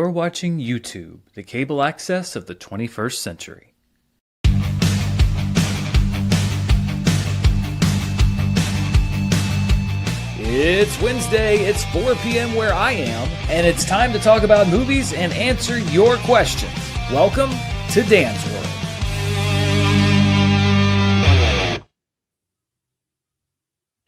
You're watching YouTube, the cable access of the 21st century. It's Wednesday, it's 4 p.m. where I am, and it's time to talk about movies and answer your questions. Welcome to Dan's World.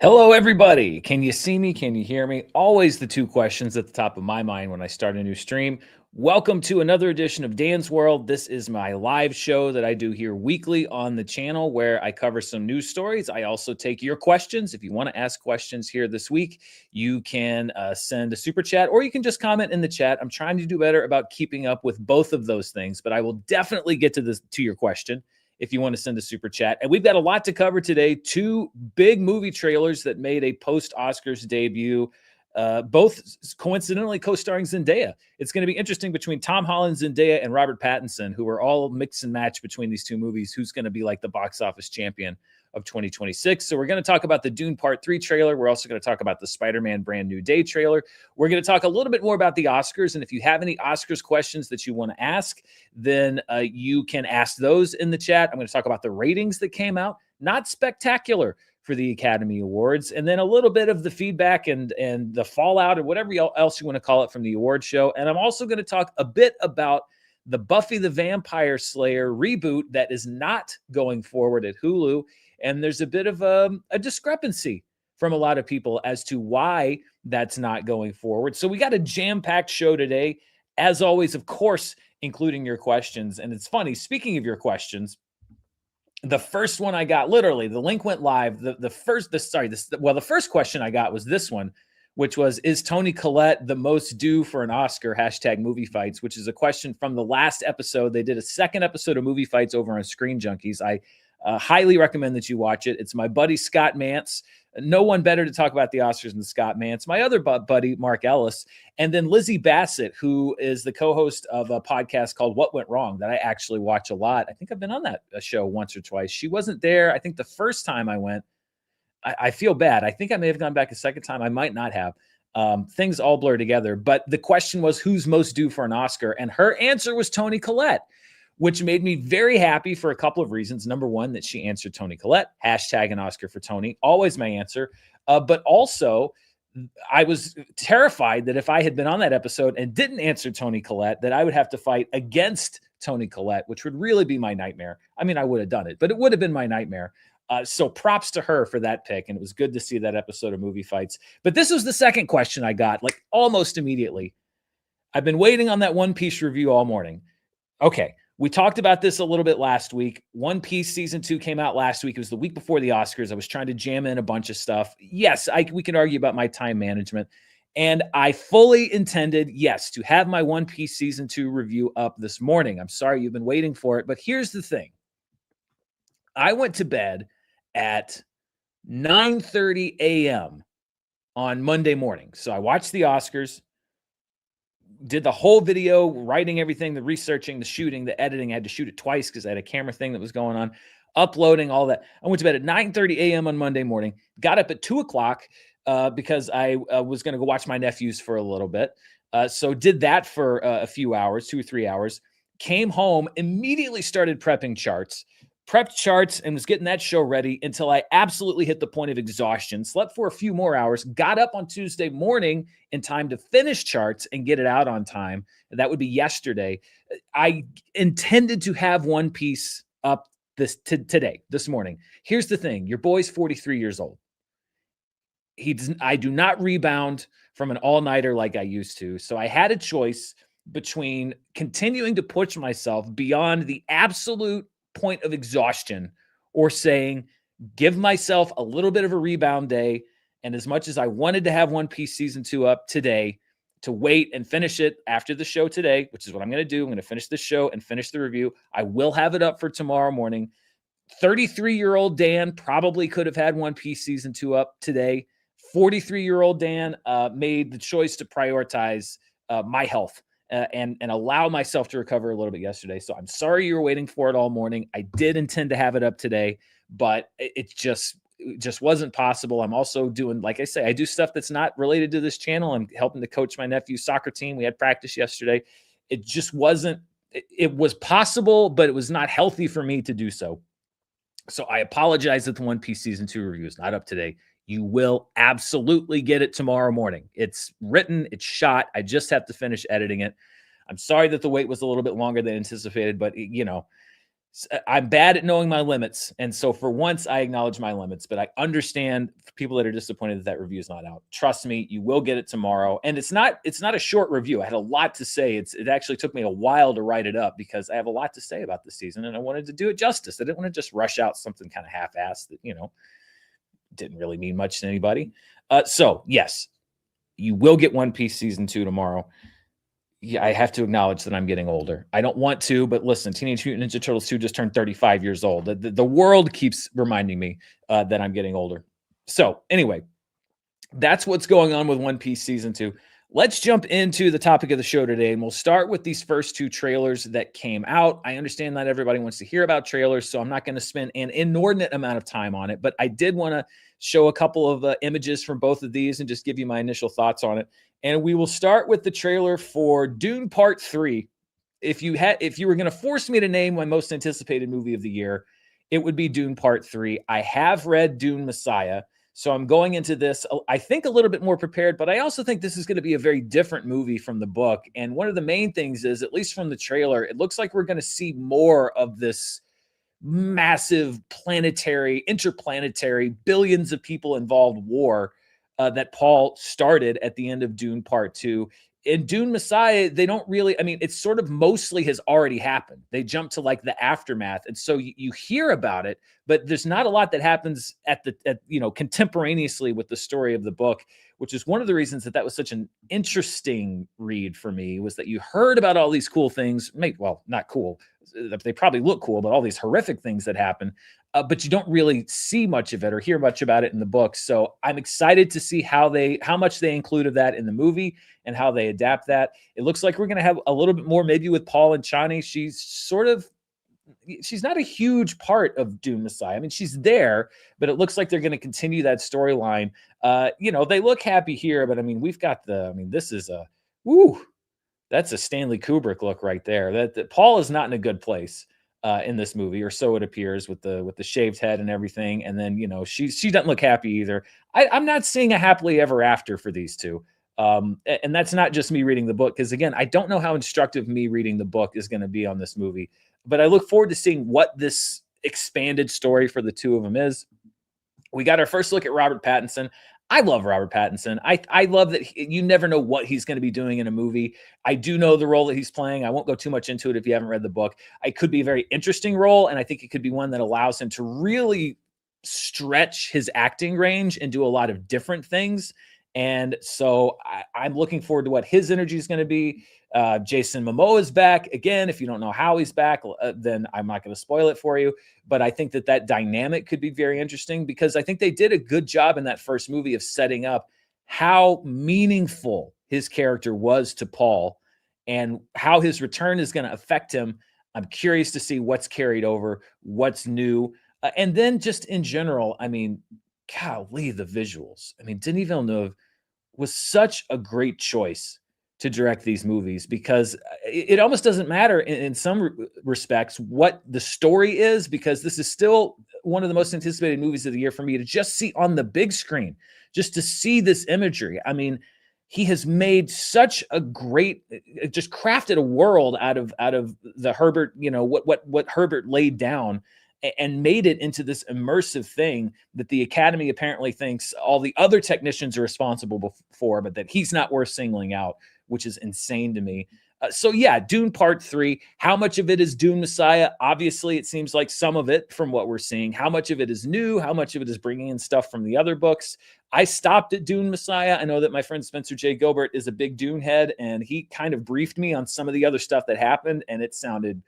Hello, everybody. Can you see me? Can you hear me? Always the two questions at the top of my mind when I start a new stream. Welcome to another edition of Dan's World. This is my live show that I do here weekly on the channel where I cover some news stories. I also take your questions. If you want to ask questions here this week, you can send a super chat or you can just comment in the chat. I'm trying to do better about keeping up with both of those things, but I will definitely get to your question if you want to send a super chat. And we've got a lot to cover today. Two big movie trailers that made a post-Oscars debut, both coincidentally co-starring Zendaya. It's going to be interesting between Tom Holland, Zendaya, and Robert Pattinson, who are all mix and match between these two movies. Who's going to be like the box office champion of 2026. So we're going to talk about the Dune Part 3 trailer. We're also going to talk about the Spider-Man Brand New Day trailer. We're going to talk a little bit more about the Oscars. And if you have any Oscars questions that you want to ask, then you can ask those in the chat. I'm going to talk about the ratings that came out. Not spectacular for the Academy Awards. And then a little bit of the feedback and the fallout or whatever else you want to call it from the award show. And I'm also going to talk a bit about the Buffy the Vampire Slayer reboot that is not going forward at Hulu. And there's a bit of a discrepancy from a lot of people as to why that's not going forward. So we got a jam-packed show today, as always, of course, including your questions. And it's funny, speaking of your questions, the first one I got, literally, the link went live. The first question I got was this one, which was, is Toni Collette the most due for an Oscar? #movie fights, which is a question from the last episode. They did a second episode of Movie Fights over on Screen Junkies. I highly recommend that you watch it. It's my buddy Scott Mantz. No one better to talk about the Oscars than Scott Mantz. My other buddy, Mark Ellis. And then Lizzie Bassett, who is the co-host of a podcast called What Went Wrong that I actually watch a lot. I think I've been on that show once or twice. She wasn't there. I think the first time I went, I feel bad. I think I may have gone back a second time. I might not have. Things all blur together. But the question was, who's most due for an Oscar? And her answer was Toni Collette, which made me very happy for a couple of reasons. Number one, that she answered Toni Collette, #an Oscar for Toni, always my answer. But also, I was terrified that if I had been on that episode and didn't answer Toni Collette, that I would have to fight against Toni Collette, which would really be my nightmare. I mean, I would have done it, but it would have been my nightmare. So props to her for that pick. And it was good to see that episode of Movie Fights. But this was the second question I got, like almost immediately. I've been waiting on that One Piece review all morning. Okay. We talked about this a little bit last week. One Piece Season 2 came out last week. It was the week before the Oscars. I was trying to jam in a bunch of stuff. Yes, we can argue about my time management. And I fully intended, yes, to have my One Piece Season 2 review up this morning. I'm sorry you've been waiting for it. But here's the thing. I went to bed at 9:30 a.m. on Monday morning. So I watched the Oscars, did the whole video, writing everything, the researching, the shooting, the editing. I had to shoot it twice because I had a camera thing that was going on, uploading, all that. I went to bed at 9:30 a.m. on Monday morning, got up at 2 o'clock because I was going to go watch my nephews for a little bit. So did that for a few hours, 2 or 3 hours, came home, immediately started prepped charts and was getting that show ready until I absolutely hit the point of exhaustion, slept for a few more hours, got up on Tuesday morning in time to finish charts and get it out on time. That would be yesterday. I intended to have One Piece up today, this morning. Here's the thing. Your boy's 43 years old. I do not rebound from an all-nighter like I used to. So I had a choice between continuing to push myself beyond the absolute point of exhaustion or saying, give myself a little bit of a rebound day. And as much as I wanted to have One Piece Season 2 up today, to wait and finish it after the show today, which is what I'm going to do. I'm going to finish the show and finish the review. I will have it up for tomorrow morning. 33-year-old Dan probably could have had One Piece Season 2 up today. 43-year-old Dan made the choice to prioritize my health and allow myself to recover a little bit yesterday. So I'm sorry you were waiting for it all morning. I did intend to have it up today, but it just wasn't possible. I'm also doing, like I say, I do stuff that's not related to this channel. I'm helping to coach my nephew's soccer team. We had practice yesterday. It just wasn't, it was possible, but it was not healthy for me to do so. So I apologize that the One Piece season 2 review is not up today. You will absolutely get it tomorrow morning. It's written, it's shot. I just have to finish editing it. I'm sorry that the wait was a little bit longer than anticipated, but I'm bad at knowing my limits. And so for once, I acknowledge my limits, but I understand people that are disappointed that that review is not out. Trust me, you will get it tomorrow. And it's not a short review. I had a lot to say. It actually took me a while to write it up because I have a lot to say about the season and I wanted to do it justice. I didn't want to just rush out something kind of half-assed that, didn't really mean much to anybody. So yes, you will get One Piece season 2 tomorrow. Yeah, I have to acknowledge that I'm getting older. I don't want to, but listen, Teenage Mutant Ninja Turtles 2 just turned 35 years old. The world keeps reminding me that I'm getting older. So anyway, that's what's going on with One Piece season 2. Let's jump into the topic of the show today, and we'll start with these first 2 trailers that came out. I understand not everybody wants to hear about trailers, so I'm not going to spend an inordinate amount of time on it, but I did want to show a couple of images from both of these and just give you my initial thoughts on it. And we will start with the trailer for Dune Part 3. If you were going to force me to name my most anticipated movie of the year, it would be Dune Part 3. I have read Dune Messiah, so I'm going into this, I think, a little bit more prepared, but I also think this is going to be a very different movie from the book. And one of the main things is, at least from the trailer, it looks like we're going to see more of this massive interplanetary, billions of people involved war that Paul started at the end of Dune Part 2. In Dune Messiah, they don't really, I mean, it's sort of mostly has already happened. They jump to like the aftermath. And so you hear about it, but there's not a lot that happens contemporaneously with the story of the book, which is one of the reasons that was such an interesting read for me, was that you heard about all these cool things, well, not cool, they probably look cool, but all these horrific things that happen, but you don't really see much of it or hear much about it in the book. So I'm excited to see how much they included that in the movie and how they adapt that. It looks like we're going to have a little bit more maybe with Paul and Chani. She's not a huge part of Dune Messiah. I mean, she's there, but it looks like they're going to continue that storyline. They look happy here, but I mean, this is that's a Stanley Kubrick look right there. That Paul is not in a good place in this movie, or so it appears, with the shaved head and everything. And then she doesn't look happy either. I'm not seeing a happily ever after for these two. And that's not just me reading the book, because again, I don't know how instructive me reading the book is going to be on this movie, but I look forward to seeing what this expanded story for the two of them is. We got our first look at Robert Pattinson. I love Robert Pattinson. I love that you never know what he's going to be doing in a movie. I do know the role that he's playing. I won't go too much into it if you haven't read the book. It could be a very interesting role, and I think it could be one that allows him to really stretch his acting range and do a lot of different things. And so I'm looking forward to what his energy is going to be. Jason Momoa is back. Again, if you don't know how he's back, then I'm not going to spoil it for you. But I think that dynamic could be very interesting, because I think they did a good job in that first movie of setting up how meaningful his character was to Paul and how his return is going to affect him. I'm curious to see what's carried over, what's new. And then just in general, I mean, golly, the visuals. I mean, Denis Villeneuve was such a great choice to direct these movies, because it almost doesn't matter in some respects what the story is, because this is still one of the most anticipated movies of the year for me to just see on the big screen, just to see this imagery. I mean, he has made such a great, just crafted a world out of the Herbert, what Herbert laid down, and made it into this immersive thing that the Academy apparently thinks all the other technicians are responsible for, but that he's not worth singling out, which is insane to me. So yeah, Dune Part 3, how much of it is Dune Messiah? Obviously, it seems like some of it from what we're seeing. How much of it is new? How much of it is bringing in stuff from the other books? I stopped at Dune Messiah. I know that my friend Spencer J. Gilbert is a big Dune head, and he kind of briefed me on some of the other stuff that happened, and it sounded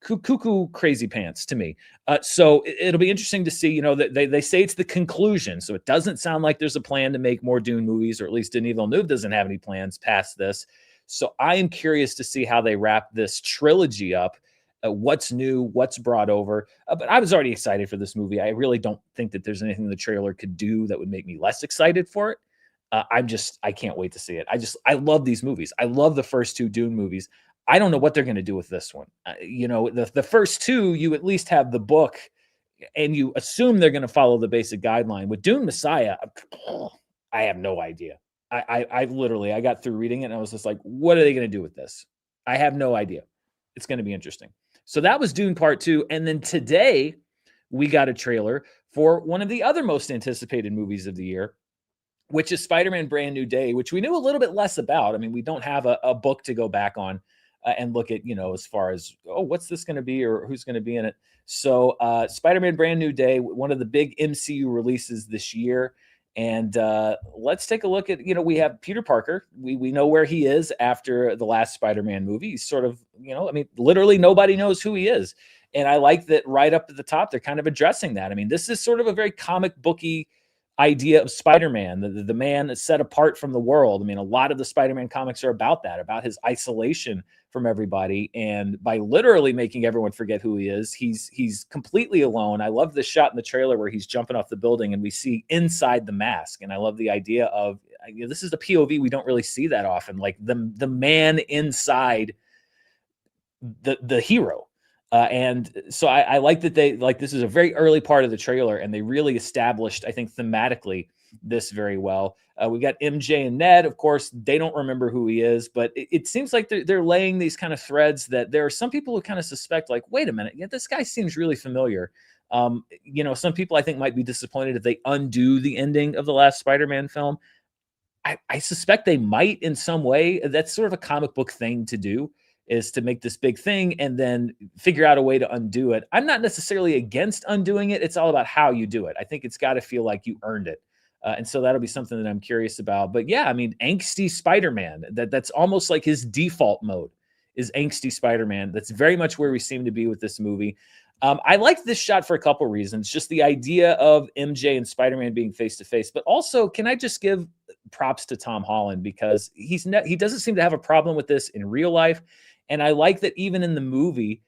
cuckoo crazy pants to me. So it'll be interesting to see, that they say it's the conclusion. So it doesn't sound like there's a plan to make more Dune movies, or at least Denis Villeneuve doesn't have any plans past this. So I am curious to see how they wrap this trilogy up, what's new, what's brought over. But I was already excited for this movie. I really don't think that there's anything the trailer could do that would make me less excited for it. I can't wait to see it. I love these movies. I love the first 2 Dune movies. I don't know what they're gonna do with this one. The first 2, you at least have the book, and you assume they're gonna follow the basic guideline. With Dune Messiah, I have no idea. I literally I got through reading it, and I was just like, "What are they gonna do with this?" I have no idea. It's gonna be interesting. So that was Dune Part 2, and then today, we got a trailer for one of the other most anticipated movies of the year, which is Spider-Man: Brand New Day, which we knew a little bit less about. I mean, we don't have a book to go back on and look at, as far as, oh, what's this going to be or who's going to be in it. So, Spider-Man: Brand New Day, one of the big MCU releases this year. And let's take a look at, we have Peter Parker. We know where he is after the last Spider-Man movie. He's sort of, I mean, literally nobody knows who he is. And I like that right up at the top, they're kind of addressing that. I mean, this is sort of a very comic booky idea of Spider-Man, the man that's set apart from the world. I mean, a lot of the Spider-Man comics are about that, about his isolation from everybody. And by literally making everyone forget who he is, he's completely alone. I love the shot in the trailer where he's jumping off the building and we see inside the mask. And I love the idea of, this is the POV we don't really see that often, like the man inside the hero. And so I like that this is a very early part of the trailer, and they really established, I think, thematically this very well. We got MJ and Ned. Of course, they don't remember who he is, but it seems like they're laying these kind of threads that there are some people who kind of suspect, like, wait a minute, yeah, this guy seems really familiar. Some people I think might be disappointed if they undo the ending of the last Spider-Man film. I suspect they might in some way. That's sort of a comic book thing to do, is to make this big thing and then figure out a way to undo it. I'm not necessarily against undoing it. It's all about how you do it. I think it's got to feel like you earned it. And so that'll be something that I'm curious about. But yeah, I mean, angsty Spider-Man, that's almost like his default mode is angsty Spider-Man. That's very much where we seem to be with this movie. I like this shot for a couple reasons. Just the idea of MJ and Spider-Man being face to face, but also, can I just give props to Tom Holland, because he doesn't seem to have a problem with this in real life. And I like that even in the movie,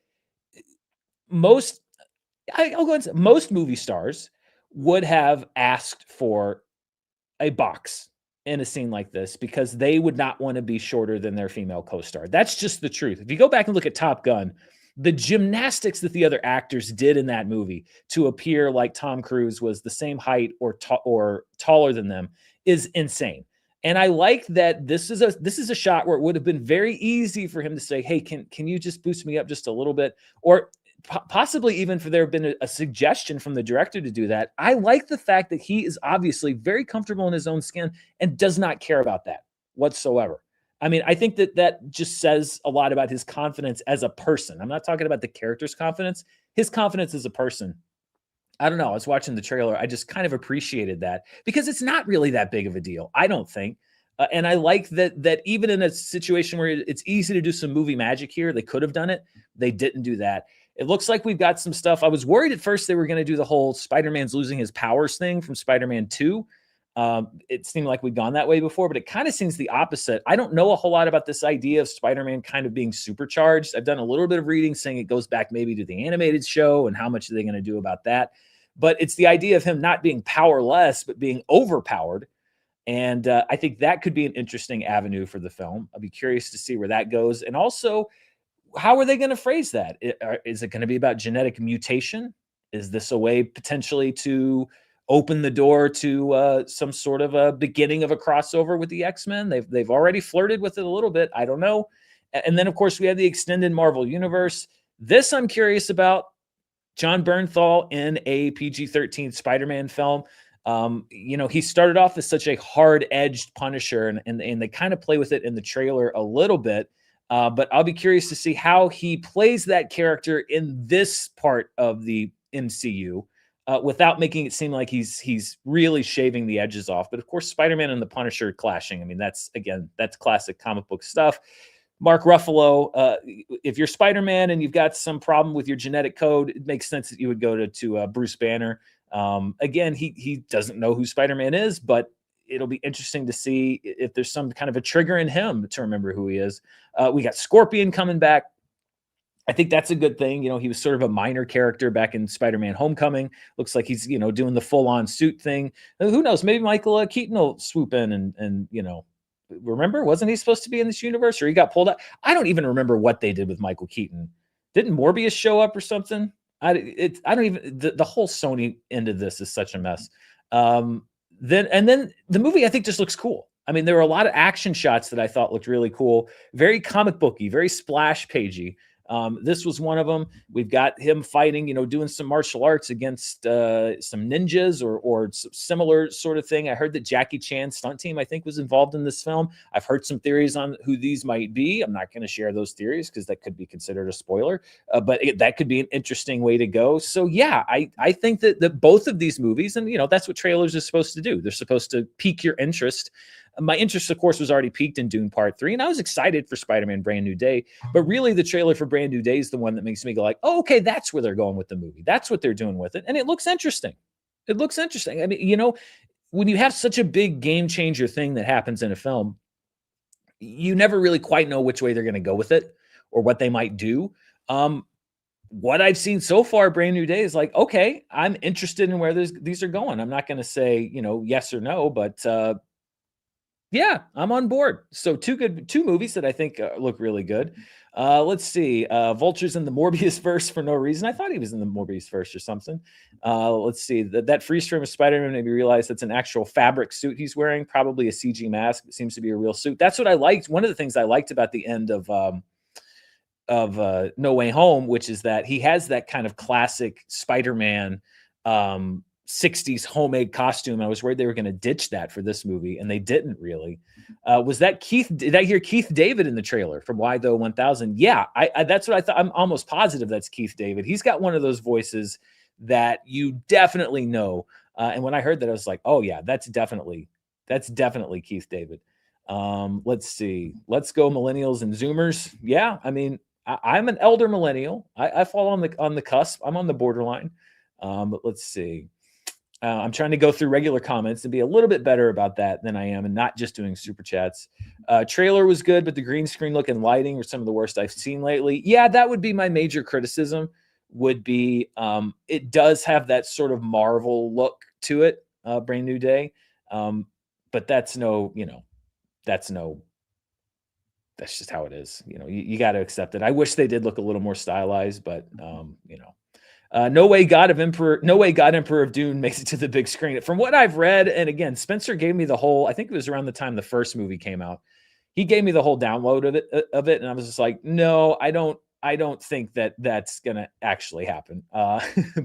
most I'll go and say most movie stars would have asked for a box in a scene like this because they would not want to be shorter than their female co-star. That's just the truth. If you go back and look at Top Gun, the gymnastics that the other actors did in that movie to appear like Tom Cruise was the same height or taller than them is insane. And I like that this is a shot where it would have been very easy for him to say, "Hey, can you just boost me up just a little bit?" Or possibly even for there have been a suggestion from the director to do that. I like the fact that he is obviously very comfortable in his own skin and does not care about that whatsoever. I mean, I think that just says a lot about his confidence as a person. I'm not talking about the character's confidence, his confidence as a person. I don't know. I was watching the trailer. I just kind of appreciated that because it's not really that big of a deal, I don't think. And I like that even in a situation where it's easy to do some movie magic here, they could have done it. They didn't do that. It looks like we've got some stuff. I was worried at first they were going to do the whole Spider-Man's losing his powers thing from Spider-Man 2. It seemed like we'd gone that way before, but it kind of seems the opposite. I don't know a whole lot about this idea of Spider-Man kind of being supercharged. I've done a little bit of reading saying it goes back maybe to the animated show and how much are they going to do about that. But it's the idea of him not being powerless, but being overpowered. And I think that could be an interesting avenue for the film. I'll be curious to see where that goes. And also, how are they going to phrase that? Is it going to be about genetic mutation? Is this a way potentially to open the door to some sort of a beginning of a crossover with the X-Men? They've already flirted with it a little bit. I don't know. And then, of course, we have the extended Marvel universe. This I'm curious about. John Bernthal in a PG-13 Spider-Man film. He started off as such a hard-edged Punisher, and they kind of play with it in the trailer a little bit. But I'll be curious to see how he plays that character in this part of the MCU without making it seem like he's really shaving the edges off. But of course, Spider-Man and the Punisher clashing. I mean, that's classic comic book stuff. Mark Ruffalo, if you're Spider-Man and you've got some problem with your genetic code, it makes sense that you would go to Bruce Banner. Again, he doesn't know who Spider-Man is, but it'll be interesting to see if there's some kind of a trigger in him to remember who he is. We got Scorpion coming back. I think that's a good thing. He was sort of a minor character back in Spider-Man Homecoming. Looks like he's, doing the full-on suit thing. Who knows? Maybe Michael Keaton will swoop in and remember, wasn't he supposed to be in this universe, or he got pulled out? I don't even remember what they did with Michael Keaton. Didn't Morbius show up or something? I don't even, the whole Sony end of this is such a mess. Then the movie, I think, just looks cool. I mean, there were a lot of action shots that I thought looked really cool, very comic booky, very splash pagey. This was one of them. We've got him fighting, doing some martial arts against some ninjas or similar sort of thing. I heard that Jackie Chan's stunt team, I think, was involved in this film. I've heard some theories on who these might be. I'm not going to share those theories because that could be considered a spoiler, but that could be an interesting way to go. So yeah, I think that both of these movies, and that's what trailers are supposed to do. They're supposed to pique your interest. My interest, of course, was already peaked in Dune Part 3, and I was excited for Spider-Man Brand New Day. But really, the trailer for Brand New Day is the one that makes me go like, oh, okay, that's where they're going with the movie. That's what they're doing with it. And it looks interesting. It looks interesting. I mean, when you have such a big game changer thing that happens in a film, you never really quite know which way they're going to go with it or what they might do. What I've seen so far, Brand New Day, is like, okay, I'm interested in where these are going. I'm not going to say, yes or no, but yeah, I'm on board. So two movies that I think look really good. Let's see. Vulture's in the Morbius verse for no reason. I thought he was in the Morbius verse or something. Let's see. That freeze frame of Spider-Man made me realize that's an actual fabric suit he's wearing, probably a CG mask. It seems to be a real suit. That's what I liked. One of the things I liked about the end of No Way Home, which is that he has that kind of classic Spider-Man 60s homemade costume. I was worried they were going to ditch that for this movie, and they didn't really. Was that Keith? Did I hear Keith David in the trailer from Why Though 1000? Yeah, I that's what I thought. I'm almost positive that's Keith David. He's got one of those voices that you definitely know. And when I heard that, I was like, oh yeah, that's definitely Keith David. Let's see. Let's go millennials and Zoomers. Yeah, I mean, I'm an elder millennial. I fall on the cusp. I'm on the borderline. But let's see. I'm trying to go through regular comments and be a little bit better about that than I am, and not just doing super chats. Trailer was good, but the green screen look and lighting were some of the worst I've seen lately. Yeah, that would be my major criticism. Would be it does have that sort of Marvel look to it, Brand New Day, but that's that's just how it is. You got to accept it. I wish they did look a little more stylized, but No Way God Emperor of Dune makes it to the big screen. From what I've read, and again, Spencer gave me the whole, I think it was around the time the first movie came out. He gave me the whole download of it, and I was just like, no, I don't think that's going to actually happen.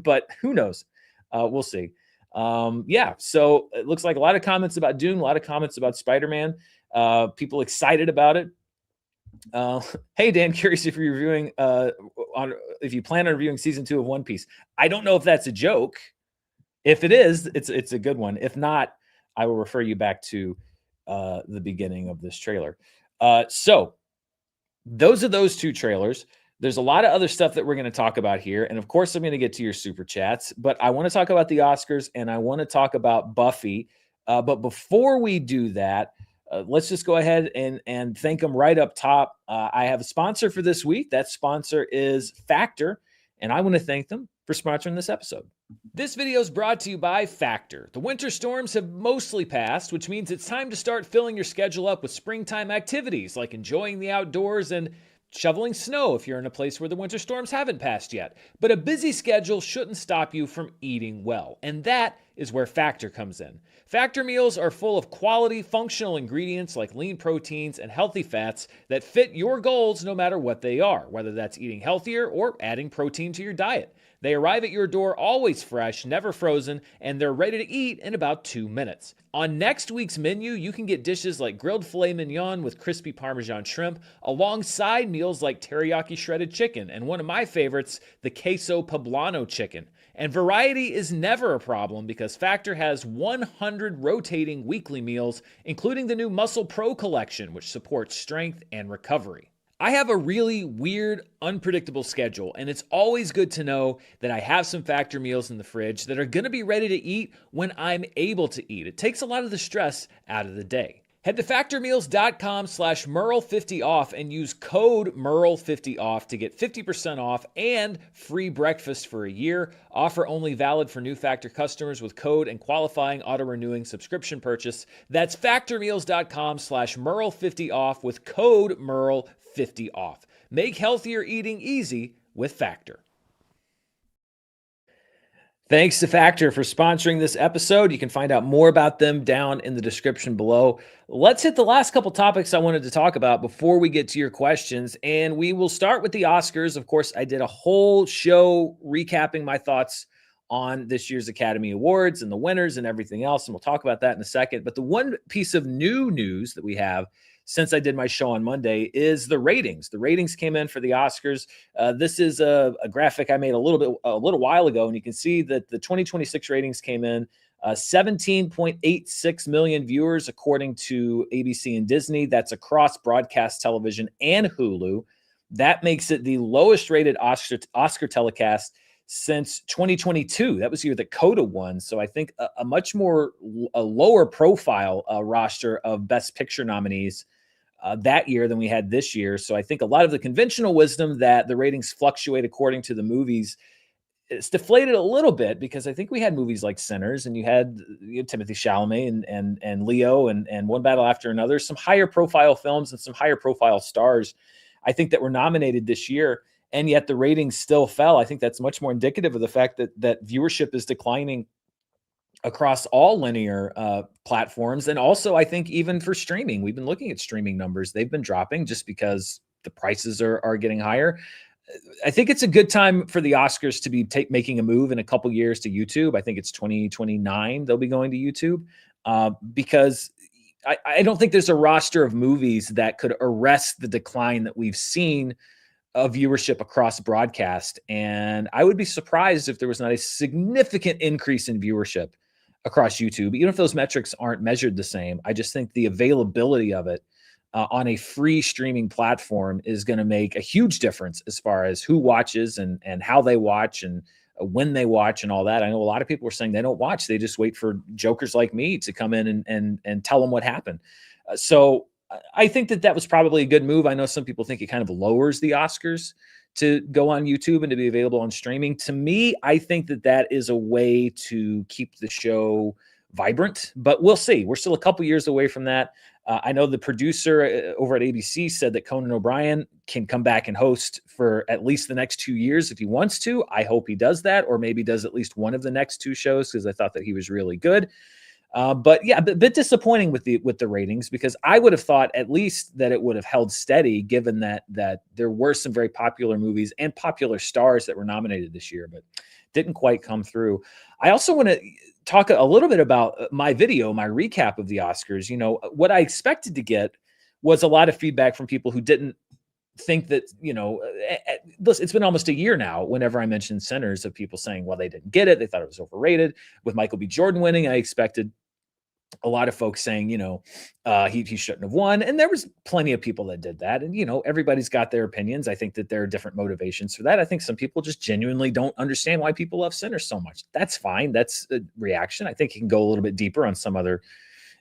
But who knows? We'll see. Yeah, so it looks like a lot of comments about Dune, a lot of comments about Spider-Man. People excited about it. Hey Dan, curious if you're reviewing if you plan on reviewing season 2 of One Piece. I don't know if that's a joke. If it is, it's a good one. If not, I will refer you back to the beginning of this trailer. So those are those two trailers. There's a lot of other stuff that we're going to talk about here, and of course I'm going to get to your super chats, but I want to talk about the Oscars and I want to talk about Buffy. But before we do that, let's just go ahead and thank them right up top. I have a sponsor for this week. That sponsor is Factor, and I want to thank them for sponsoring this episode. This video is brought to you by Factor. The winter storms have mostly passed, which means it's time to start filling your schedule up with springtime activities like enjoying the outdoors and shoveling snow if you're in a place where the winter storms haven't passed yet. But a busy schedule shouldn't stop you from eating well, and that is where Factor comes in. Factor meals are full of quality, functional ingredients like lean proteins and healthy fats that fit your goals no matter what they are, whether that's eating healthier or adding protein to your diet. They arrive at your door always fresh, never frozen, and they're ready to eat in about 2 minutes. On next week's menu, you can get dishes like grilled filet mignon with crispy Parmesan shrimp, alongside meals like teriyaki shredded chicken, and one of my favorites, the queso poblano chicken. And variety is never a problem because Factor has 100 rotating weekly meals, including the new Muscle Pro collection, which supports strength and recovery. I have a really weird, unpredictable schedule, and it's always good to know that I have some Factor meals in the fridge that are going to be ready to eat when I'm able to eat. It takes a lot of the stress out of the day. Head to factormeals.com/Murrell50off and use code Murrell50off to get 50% off and free breakfast for a year. Offer only valid for new Factor customers with code and qualifying auto-renewing subscription purchase. That's factormeals.com/Murrell50off with code Murrell50off. Make healthier eating easy with Factor. Thanks to Factor for sponsoring this episode. You can find out more about them down in the description below. Let's hit the last couple topics I wanted to talk about before we get to your questions. And we will start with the Oscars. Of course, I did a whole show recapping my thoughts on this year's Academy Awards and the winners and everything else. And we'll talk about that in a second. But the one piece of new news that we have since I did my show on Monday is the ratings. The ratings came in for the Oscars. This is a graphic I made a little while ago, and you can see that the 2026 ratings came in 17.86 million viewers, according to ABC and Disney. That's across broadcast television and Hulu. That makes it the lowest rated Oscar telecast since 2022. That was the year that Coda won. So I think a much more lower profile roster of Best Picture nominees that year than we had this year. So I think a lot of the conventional wisdom that the ratings fluctuate according to the movies, it's deflated a little bit, because I think we had movies like Sinners, and you had Timothée Chalamet and Leo and One Battle After Another, some higher profile films and some higher profile stars, I think, that were nominated this year, and yet the ratings still fell. I think that's much more indicative of the fact that viewership is declining across all linear platforms. And also, I think even for streaming, we've been looking at streaming numbers. They've been dropping just because the prices are getting higher. I think it's a good time for the Oscars to be making a move in a couple years to YouTube. I think it's 2029 they'll be going to YouTube, because I don't think there's a roster of movies that could arrest the decline that we've seen of viewership across broadcast. And I would be surprised if there was not a significant increase in viewership across YouTube, even if those metrics aren't measured the same. I just think the availability of it on a free streaming platform is going to make a huge difference as far as who watches and how they watch and when they watch and all that. I know a lot of people are saying they don't watch. They just wait for jokers like me to come in and tell them what happened. So I think that was probably a good move. I know some people think it kind of lowers the Oscars to go on YouTube and to be available on streaming. To me, I think that is a way to keep the show vibrant, but we'll see. We're still a couple years away from that. I know the producer over at ABC said that Conan O'Brien can come back and host for at least the next 2 years if he wants to. I hope he does that, or maybe does at least one of the next two shows, because I thought that he was really good. But yeah, a bit disappointing with the ratings, because I would have thought at least that it would have held steady, given that there were some very popular movies and popular stars that were nominated this year, but didn't quite come through. I also want to talk a little bit about my video, my recap of the Oscars. What I expected to get was a lot of feedback from people who didn't think that, listen, it's been almost a year now whenever I mentioned Sinners, of people saying, well, they didn't get it. They thought it was overrated. With Michael B. Jordan winning, I expected a lot of folks saying, he shouldn't have won. And there was plenty of people that did that. And, everybody's got their opinions. I think that there are different motivations for that. I think some people just genuinely don't understand why people love Sinners so much. That's fine. That's a reaction. I think you can go a little bit deeper on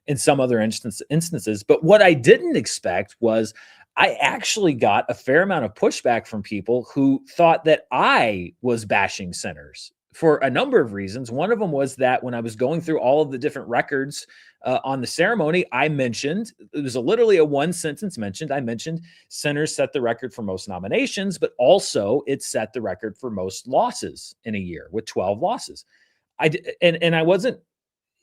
in some other instances. But what I didn't expect was I actually got a fair amount of pushback from people who thought that I was bashing Sinners for a number of reasons. One of them was that when I was going through all of the different records on the ceremony, I mentioned, it was literally a one sentence mentioned, I mentioned Sinners set the record for most nominations, but also it set the record for most losses in a year with 12 losses. I wasn't,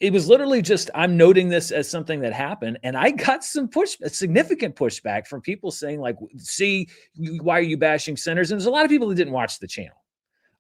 it was literally just, I'm noting this as something that happened. And I got some significant pushback from people saying, like, see, why are you bashing Sinners? And there's a lot of people that didn't watch the channel.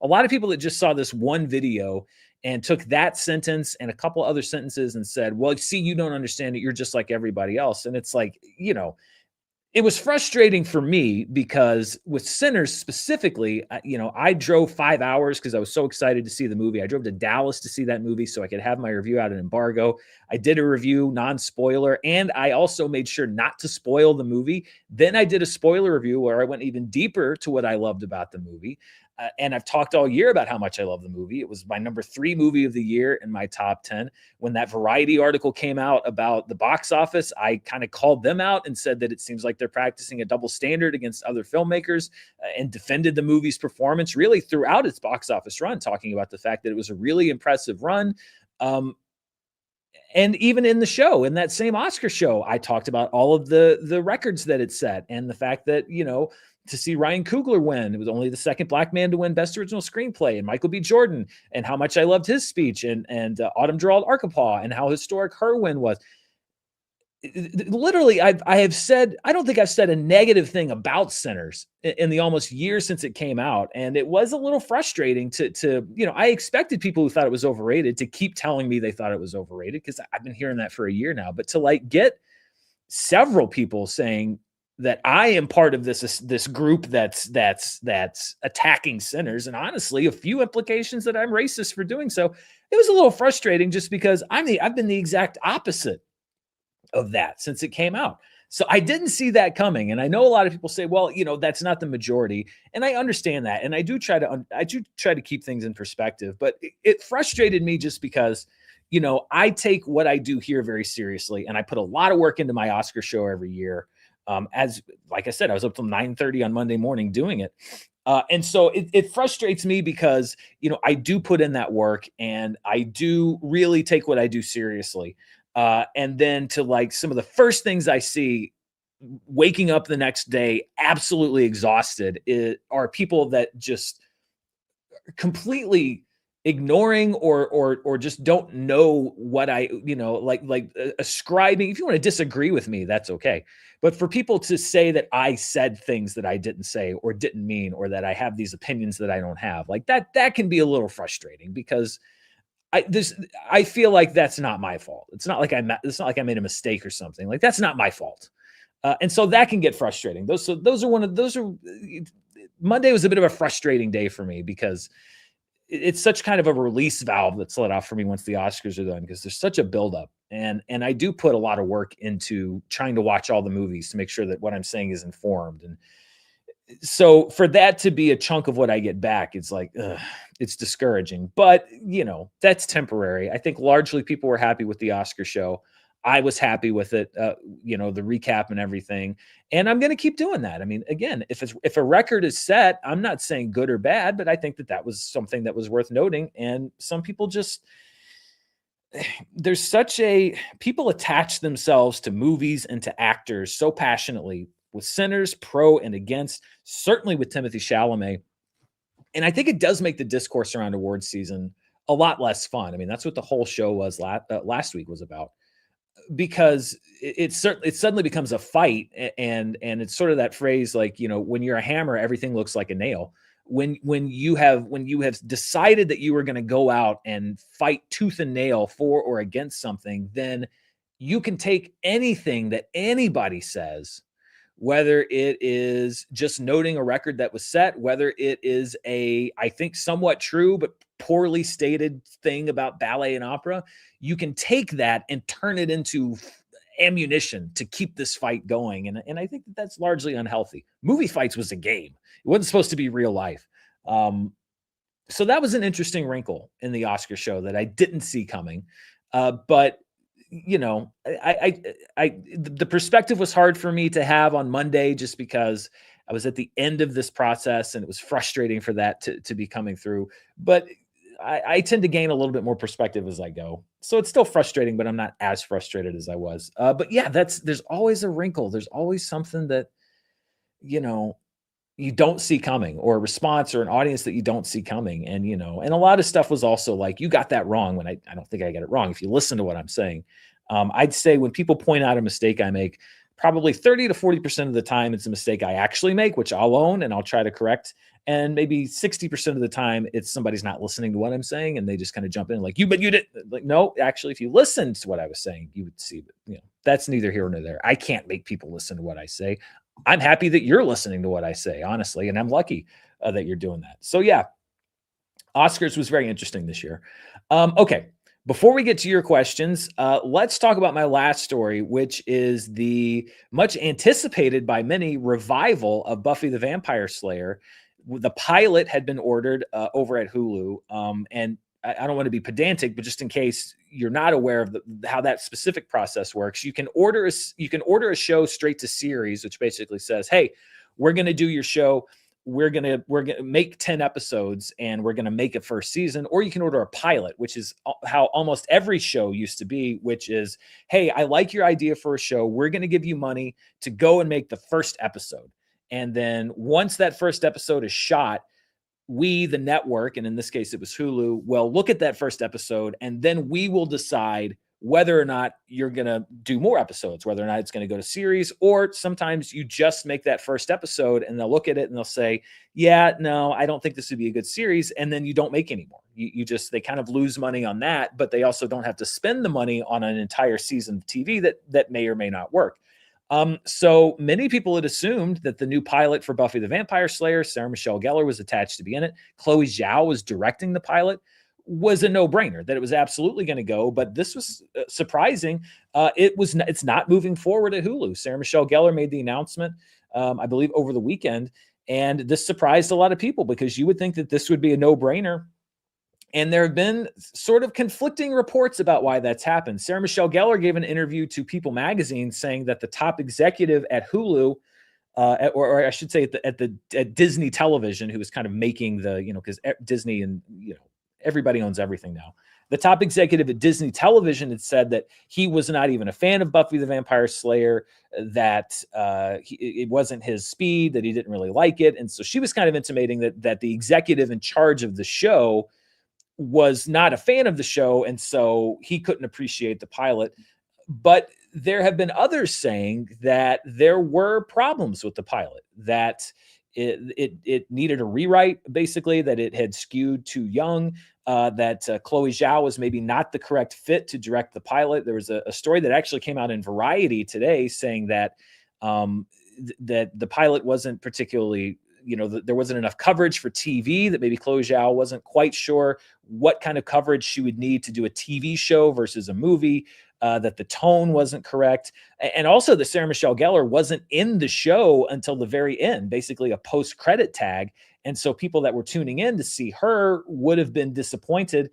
A lot of people that just saw this one video and took that sentence and a couple other sentences and said, well, see, you don't understand it. You're just like everybody else. And it's like, it was frustrating for me, because with Sinners specifically, I drove 5 hours because I was so excited to see the movie. I drove to Dallas to see that movie so I could have my review out at embargo. I did a review, non-spoiler, and I also made sure not to spoil the movie. Then I did a spoiler review where I went even deeper to what I loved about the movie. And I've talked all year about how much I love the movie. It was my number 3 movie of the year in my top 10. When that Variety article came out about the box office, I kind of called them out and said that it seems like they're practicing a double standard against other filmmakers, and defended the movie's performance really throughout its box office run, talking about the fact that it was a really impressive run. And even in the show, in that same Oscar show, I talked about all of the records that it set, and the fact that, to see Ryan Coogler win, it was only the second Black man to win Best Original Screenplay, and Michael B. Jordan, and how much I loved his speech, and Autumn Gerald Arkapaw, and how historic her win was. Literally, I have said, I don't think I've said a negative thing about Sinners in the almost year since it came out. And it was a little frustrating to I expected people who thought it was overrated to keep telling me they thought it was overrated, because I've been hearing that for a year now. But to get several people saying that I am part of this group that's attacking Sinners, and honestly, a few implications that I'm racist for doing so, it was a little frustrating, just because I've been the exact opposite of that since it came out. So I didn't see that coming. And I know a lot of people say, well, that's not the majority. And I understand that. And I do try to keep things in perspective, but it frustrated me just because, I take what I do here very seriously. And I put a lot of work into my Oscar show every year. Like I said, I was up till 9:30 on Monday morning doing it. And so it frustrates me because, I do put in that work, and I do really take what I do seriously. And then to some of the first things I see waking up the next day absolutely exhausted are people that just completely ignoring or just don't know what ascribing. If you want to disagree with me, that's okay. But for people to say that I said things that I didn't say or didn't mean, or that I have these opinions that I don't have, that can be a little frustrating, because I feel like that's not my fault. It's not like I made a mistake or something. That's not my fault. And so that can get frustrating. Monday was a bit of a frustrating day for me, because it's such kind of a release valve that's let off for me once the Oscars are done, because there's such a buildup. And I do put a lot of work into trying to watch all the movies to make sure that what I'm saying is informed. And so for that to be a chunk of what I get back, it's it's discouraging, but that's temporary. I think largely people were happy with the Oscar show. I was happy with it, the recap and everything. And I'm going to keep doing that. I mean, again, if a record is set, I'm not saying good or bad, but I think that was something that was worth noting. And some people people attach themselves to movies and to actors so passionately, with Sinners, pro and against, certainly with Timothée Chalamet. And I think it does make the discourse around awards season a lot less fun. I mean, that's what the whole show was last week was about, because it suddenly becomes a fight. And it's sort of that phrase, when you're a hammer, everything looks like a nail. When you have decided that you are going to go out and fight tooth and nail for or against something, then you can take anything that anybody says, whether it is just noting a record that was set, whether it is I think somewhat true but poorly stated thing about ballet and opera, you can take that and turn it into ammunition to keep this fight going. And I think that's largely unhealthy. Movie fights was a game. It wasn't supposed to be real life. So that was an interesting wrinkle in the Oscar show that I didn't see coming. But the perspective was hard for me to have on Monday, just because I was at the end of this process, and it was frustrating for that to be coming through. But I tend to gain a little bit more perspective as I go. So it's still frustrating, but I'm not as frustrated as I was. But yeah, there's always a wrinkle. There's always something that, you don't see coming, or a response or an audience that you don't see coming. And, and a lot of stuff was also you got that wrong, when I don't think I get it wrong. If you listen to what I'm saying, I'd say when people point out a mistake I make, probably 30 to 40% of the time, it's a mistake I actually make, which I'll own and I'll try to correct. And maybe 60% of the time, it's somebody's not listening to what I'm saying, and they just kind of jump in but you did. No, actually, if you listened to what I was saying, you would see that, that's neither here nor there. I can't make people listen to what I say. I'm happy that you're listening to what I say, honestly, and I'm lucky that you're doing that. So yeah, Oscars was very interesting this year. Okay, before we get to your questions, let's talk about my last story, which is the much anticipated by many revival of Buffy the Vampire Slayer. the pilot had been ordered over at Hulu, and I don't want to be pedantic, but just in case you're not aware of how that specific process works, you can order a show straight to series, which basically says, "Hey, we're going to do your show. We're gonna make 10 episodes, and we're gonna make a first season." Or you can order a pilot, which is how almost every show used to be, which is, "Hey, I like your idea for a show. We're gonna give you money to go and make the first episode." And then once that first episode is shot, we, the network, and in this case it was Hulu, will look at that first episode, and then we will decide whether or not you're going to do more episodes, whether or not it's going to go to series, or sometimes you just make that first episode and they'll look at it and they'll say, "Yeah, no, I don't think this would be a good series." And then you don't make any more. They kind of lose money on that, but they also don't have to spend the money on an entire season of TV that may or may not work. So many people had assumed that the new pilot for Buffy the Vampire Slayer, Sarah Michelle Gellar was attached to be in it. Chloe Zhao was directing the pilot. Was a no-brainer that it was absolutely going to go, but this was surprising. It's not moving forward at Hulu. Sarah Michelle Gellar made the announcement, I believe, over the weekend, and this surprised a lot of people because you would think that this would be a no-brainer. And there have been sort of conflicting reports about why that's happened. Sarah Michelle Gellar gave an interview to People magazine saying that the top executive at Hulu, or I should say at Disney Television, who was kind of making because Disney and everybody owns everything now. The top executive at Disney Television had said that he was not even a fan of Buffy the Vampire Slayer, that it wasn't his speed, that he didn't really like it. And so she was kind of intimating that the executive in charge of the show was not a fan of the show, and so he couldn't appreciate the pilot. But there have been others saying that there were problems with the pilot, that it needed a rewrite, basically, that it had skewed too young, that Chloe Zhao was maybe not the correct fit to direct the pilot. There was a story that actually came out in Variety today saying that that the pilot wasn't particularly, there wasn't enough coverage for TV, that maybe Chloe Zhao wasn't quite sure what kind of coverage she would need to do a TV show versus a movie, that the tone wasn't correct. And also that Sarah Michelle Gellar wasn't in the show until the very end, basically a post-credit tag. And so people that were tuning in to see her would have been disappointed.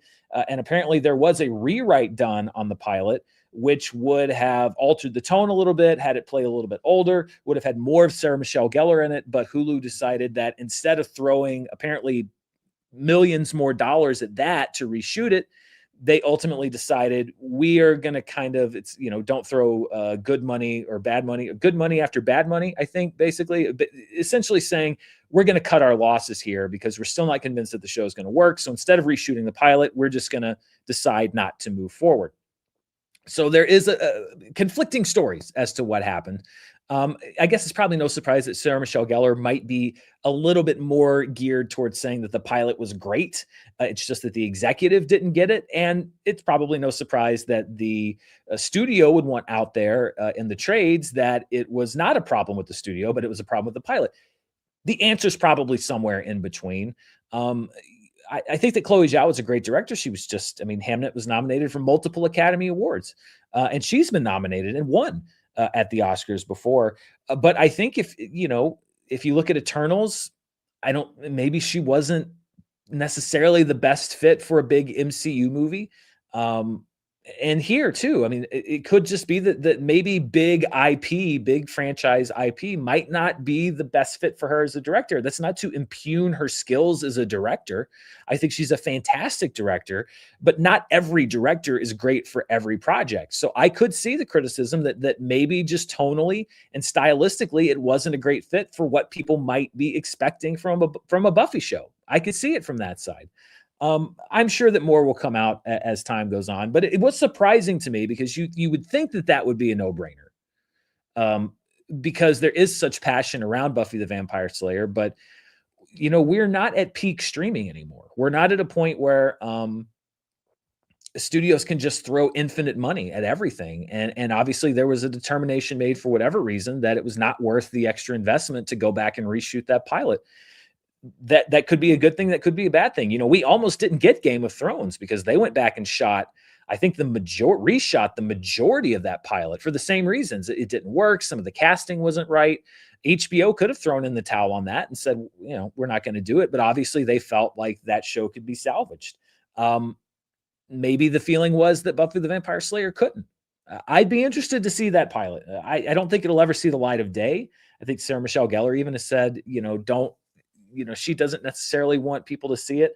And apparently there was a rewrite done on the pilot, which would have altered the tone a little bit, had it play a little bit older, would have had more of Sarah Michelle Gellar in it. But Hulu decided that instead of throwing apparently millions more dollars at that to reshoot it, they ultimately decided we are going to kind of, don't throw good money or bad money, good money after bad money, I think, basically, but essentially saying we're going to cut our losses here because we're still not convinced that the show is going to work. So instead of reshooting the pilot, we're just going to decide not to move forward. So there is conflicting stories as to what happened. I guess it's probably no surprise that Sarah Michelle Gellar might be a little bit more geared towards saying that the pilot was great. It's just that the executive didn't get it. And it's probably no surprise that the studio would want out there in the trades that it was not a problem with the studio, but it was a problem with the pilot. The answer is probably somewhere in between. I think that Chloe Zhao is a great director. She was Hamnet was nominated for multiple Academy Awards, and she's been nominated and won at the Oscars before. But I think if you look at Eternals, maybe she wasn't necessarily the best fit for a big MCU movie. And here too, it could just be that maybe big franchise IP might not be the best fit for her as a director. That's not to impugn her skills as a director. I think she's a fantastic director, but not every director is great for every project. So I could see the criticism that maybe just tonally and stylistically, it wasn't a great fit for what people might be expecting from a Buffy show. I could see it from that side. I'm sure that more will come out as time goes on, but it was surprising to me because you would think that would be a no-brainer, because there is such passion around Buffy the Vampire Slayer. But we're not at peak streaming anymore. We're not at a point where studios can just throw infinite money at everything. And obviously there was a determination made for whatever reason that it was not worth the extra investment to go back and reshoot that pilot. that could be a good thing, that could be a bad thing. You know, we almost didn't get Game of Thrones because they went back and shot, I think reshot the majority of that pilot for the same reasons. It didn't work. Some of the casting wasn't right. HBO could have thrown in the towel on that and said, you know, we're not going to do it. But obviously, they felt like that show could be salvaged. Maybe the feeling was that Buffy the Vampire Slayer couldn't. I'd be interested to see that pilot. I don't think it'll ever see the light of day. I think Sarah Michelle Gellar even has said, you know, she doesn't necessarily want people to see it.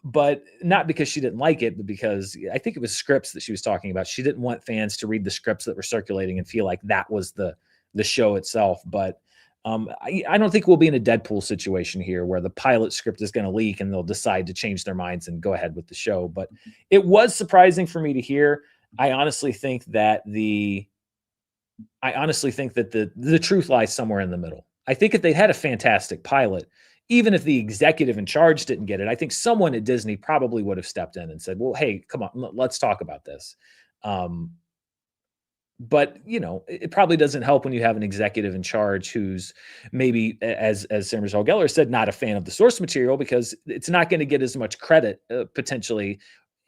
But not because she didn't like it, but because I think it was scripts that she was talking about. She didn't want fans to read the scripts that were circulating and feel like that was the show itself. But I don't think we'll be in a Deadpool situation here where the pilot script is going to leak and they'll decide to change their minds and go ahead with the show. But it was surprising for me to hear. I honestly think that the truth lies somewhere in the middle. I think if they had a fantastic pilot, even if the executive in charge didn't get it, I think someone at Disney probably would have stepped in and said, well, hey, come on, let's talk about this. But you know, it probably doesn't help when you have an executive in charge who's maybe, as Sarah Michelle Gellar said, not a fan of the source material, because it's not going to get as much credit potentially,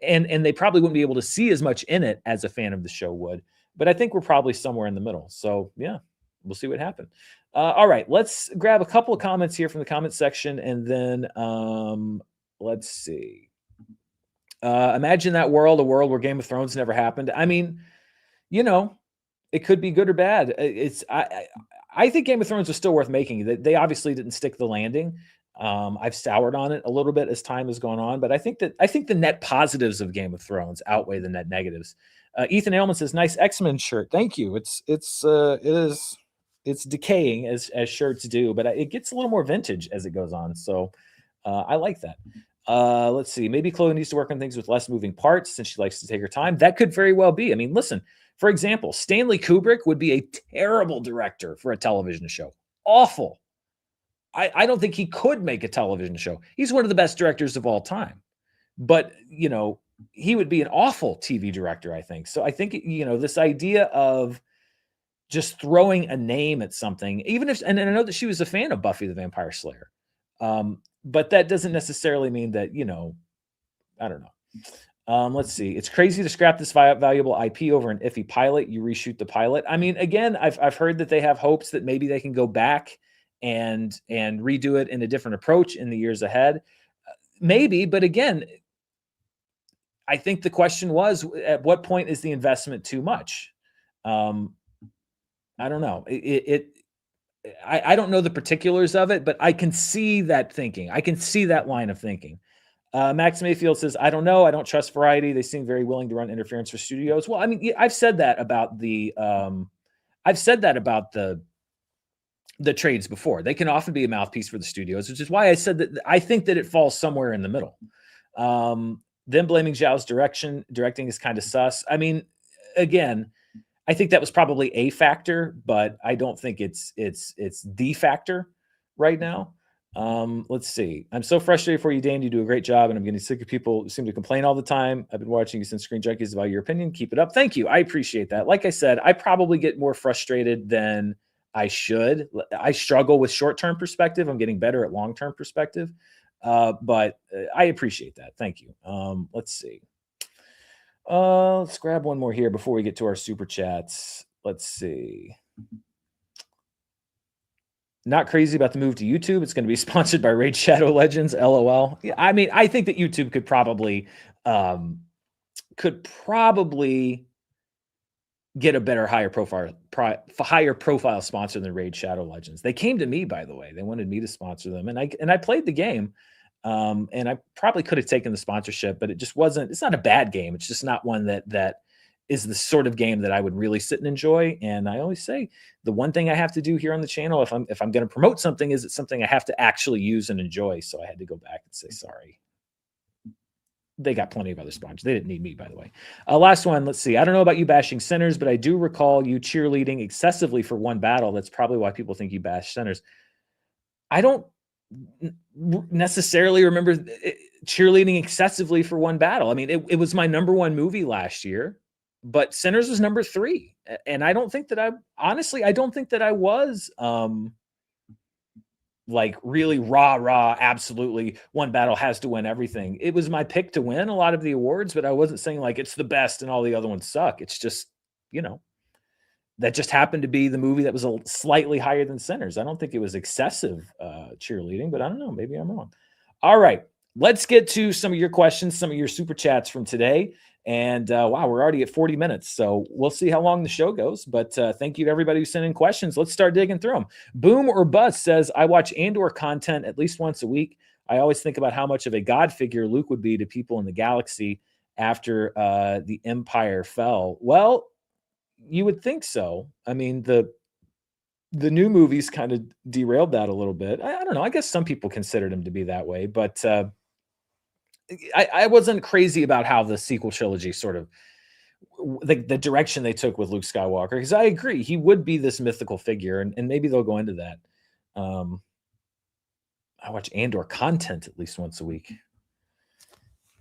and they probably wouldn't be able to see as much in it as a fan of the show would. But I think we're probably somewhere in the middle. So yeah, we'll see what happens. All right, let's grab a couple of comments here from the comment section, and then let's see. Imagine that world, a world where Game of Thrones never happened. I mean, you know, it could be good or bad. I think Game of Thrones was still worth making. They obviously didn't stick the landing. I've soured on it a little bit as time has gone on, but I think the net positives of Game of Thrones outweigh the net negatives. Ethan Ailman says, "Nice X-Men shirt. Thank you. It's decaying as shirts do, but it gets a little more vintage as it goes on. So I like that." Let's see. Maybe Chloe needs to work on things with less moving parts since she likes to take her time. That could very well be. I mean, listen, for example, Stanley Kubrick would be a terrible director for a television show. Awful. I don't think he could make a television show. He's one of the best directors of all time. But, you know, he would be an awful TV director, I think. So I think, you know, this idea of just throwing a name at something, even if, and I know that she was a fan of Buffy the Vampire Slayer. But that doesn't necessarily mean that, you know, I don't know. Let's see. It's crazy to scrap this valuable IP over an iffy pilot. You reshoot the pilot. I mean, again, I've heard that they have hopes that maybe they can go back and redo it in a different approach in the years ahead. Maybe, but again, I think the question was, at what point is the investment too much? I don't know. I don't know the particulars of it, but I can see that thinking. I can see that line of thinking. Max Mayfield says, I don't know. I don't trust Variety. They seem very willing to run interference for studios. Well, I mean, I've said that about the trades before. They can often be a mouthpiece for the studios, which is why I said that I think that it falls somewhere in the middle. Them blaming Zhao's directing is kind of sus. I mean, again, I think that was probably a factor, but I don't think it's the factor right now. Let's see. I'm so frustrated for you, Dan. You do a great job, and I'm getting sick of people who seem to complain all the time. I've been watching you since Screen Junkies about your opinion. Keep it up. Thank you. I appreciate that. Like I said, I probably get more frustrated than I should. I struggle with short-term perspective. I'm getting better at long-term perspective. But I appreciate that. Thank you. Let's see. Let's grab one more here before we get to our super chats. Let's see. Not crazy about the move to YouTube. It's going to be sponsored by Raid Shadow Legends. LOL. Yeah, I mean, I think that YouTube could probably get a better higher profile sponsor than Raid Shadow Legends. They came to me, by the way. They wanted me to sponsor them, and I played the game. And I probably could have taken the sponsorship, but it just wasn't. It's not a bad game. It's just not one that is the sort of game that I would really sit and enjoy. And I always say the one thing I have to do here on the channel, if I'm going to promote something, is it's something I have to actually use and enjoy. So I had to go back and say sorry. They got plenty of other sponsors. They didn't need me, by the way. Last one. Let's see. I don't know about you bashing Sinners, but I do recall you cheerleading excessively for one battle. That's probably why people think you bash Sinners. I don't necessarily remember cheerleading excessively for one battle. I mean, it was my number one movie last year, but Sinners was number 3. And I don't think that I was like really rah, absolutely one battle has to win everything. It was my pick to win a lot of the awards, but I wasn't saying like it's the best and all the other ones suck. It's just, you know, that just happened to be the movie that was a slightly higher than Sinners. I don't think it was excessive cheerleading, but I don't know. Maybe I'm wrong. All right, let's get to some of your questions, some of your super chats from today. And wow, we're already at 40 minutes, so we'll see how long the show goes. But thank you to everybody who sent in questions. Let's start digging through them. Boom or Bust says, I watch Andor content at least once a week. I always think about how much of a god figure Luke would be to people in the galaxy after the Empire fell. Well, you would think so. I mean, the new movies kind of derailed that a little bit. I don't know. I guess some people considered him to be that way, but I wasn't crazy about how the sequel trilogy sort of the direction they took with Luke Skywalker, because I agree he would be this mythical figure, and maybe they'll go into that. I watch Andor content at least once a week.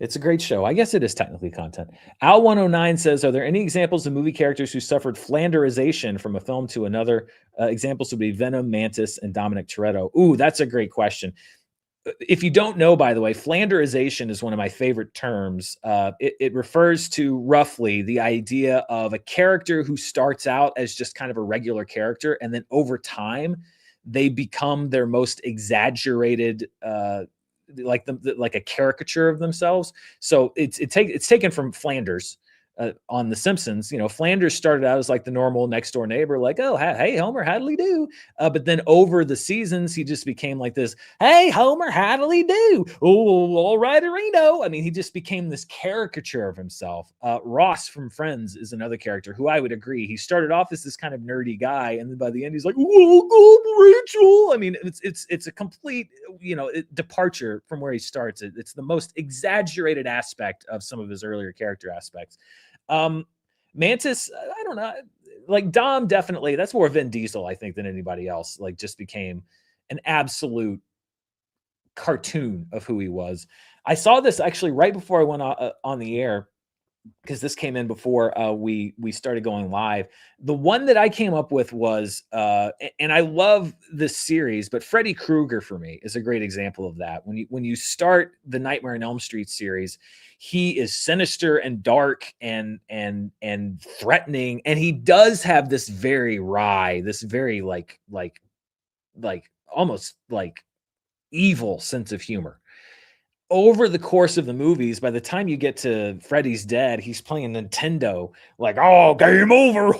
It's a great show. I guess it is technically content. Al109 says, are there any examples of movie characters who suffered Flanderization from a film to another? Examples would be Venom, Mantis, and Dominic Toretto. Ooh, that's a great question. If you don't know, by the way, Flanderization is one of my favorite terms. It refers to roughly the idea of a character who starts out as just kind of a regular character, and then over time, they become their most exaggerated like a caricature of themselves. So it's taken from Flanders on The Simpsons. You know, Flanders started out as like the normal next door neighbor, like, oh, hey Homer, how'd do? But then over the seasons, he just became like this. Hey Homer, how'd do? Oh, all right, Reno. I mean, he just became this caricature of himself. Ross from Friends is another character who I would agree. He started off as this kind of nerdy guy, and then by the end, he's like, oh, Rachel. I mean, it's a complete, you know, departure from where he starts. It's the most exaggerated aspect of some of his earlier character aspects. Mantis, I don't know. Like Dom, definitely. That's more Vin Diesel, I think, than anybody else. Like, just became an absolute cartoon of who he was. I saw this actually right before I went on the air, because this came in before we started going live. The one that I came up with was, and I love this series, but Freddy Krueger for me is a great example of that. When you start the Nightmare on Elm Street series, he is sinister and dark and threatening, and he does have this very wry, this very like almost like evil sense of humor. Over the course of the movies, by the time you get to Freddy's Dead, he's playing Nintendo, like, oh, game over.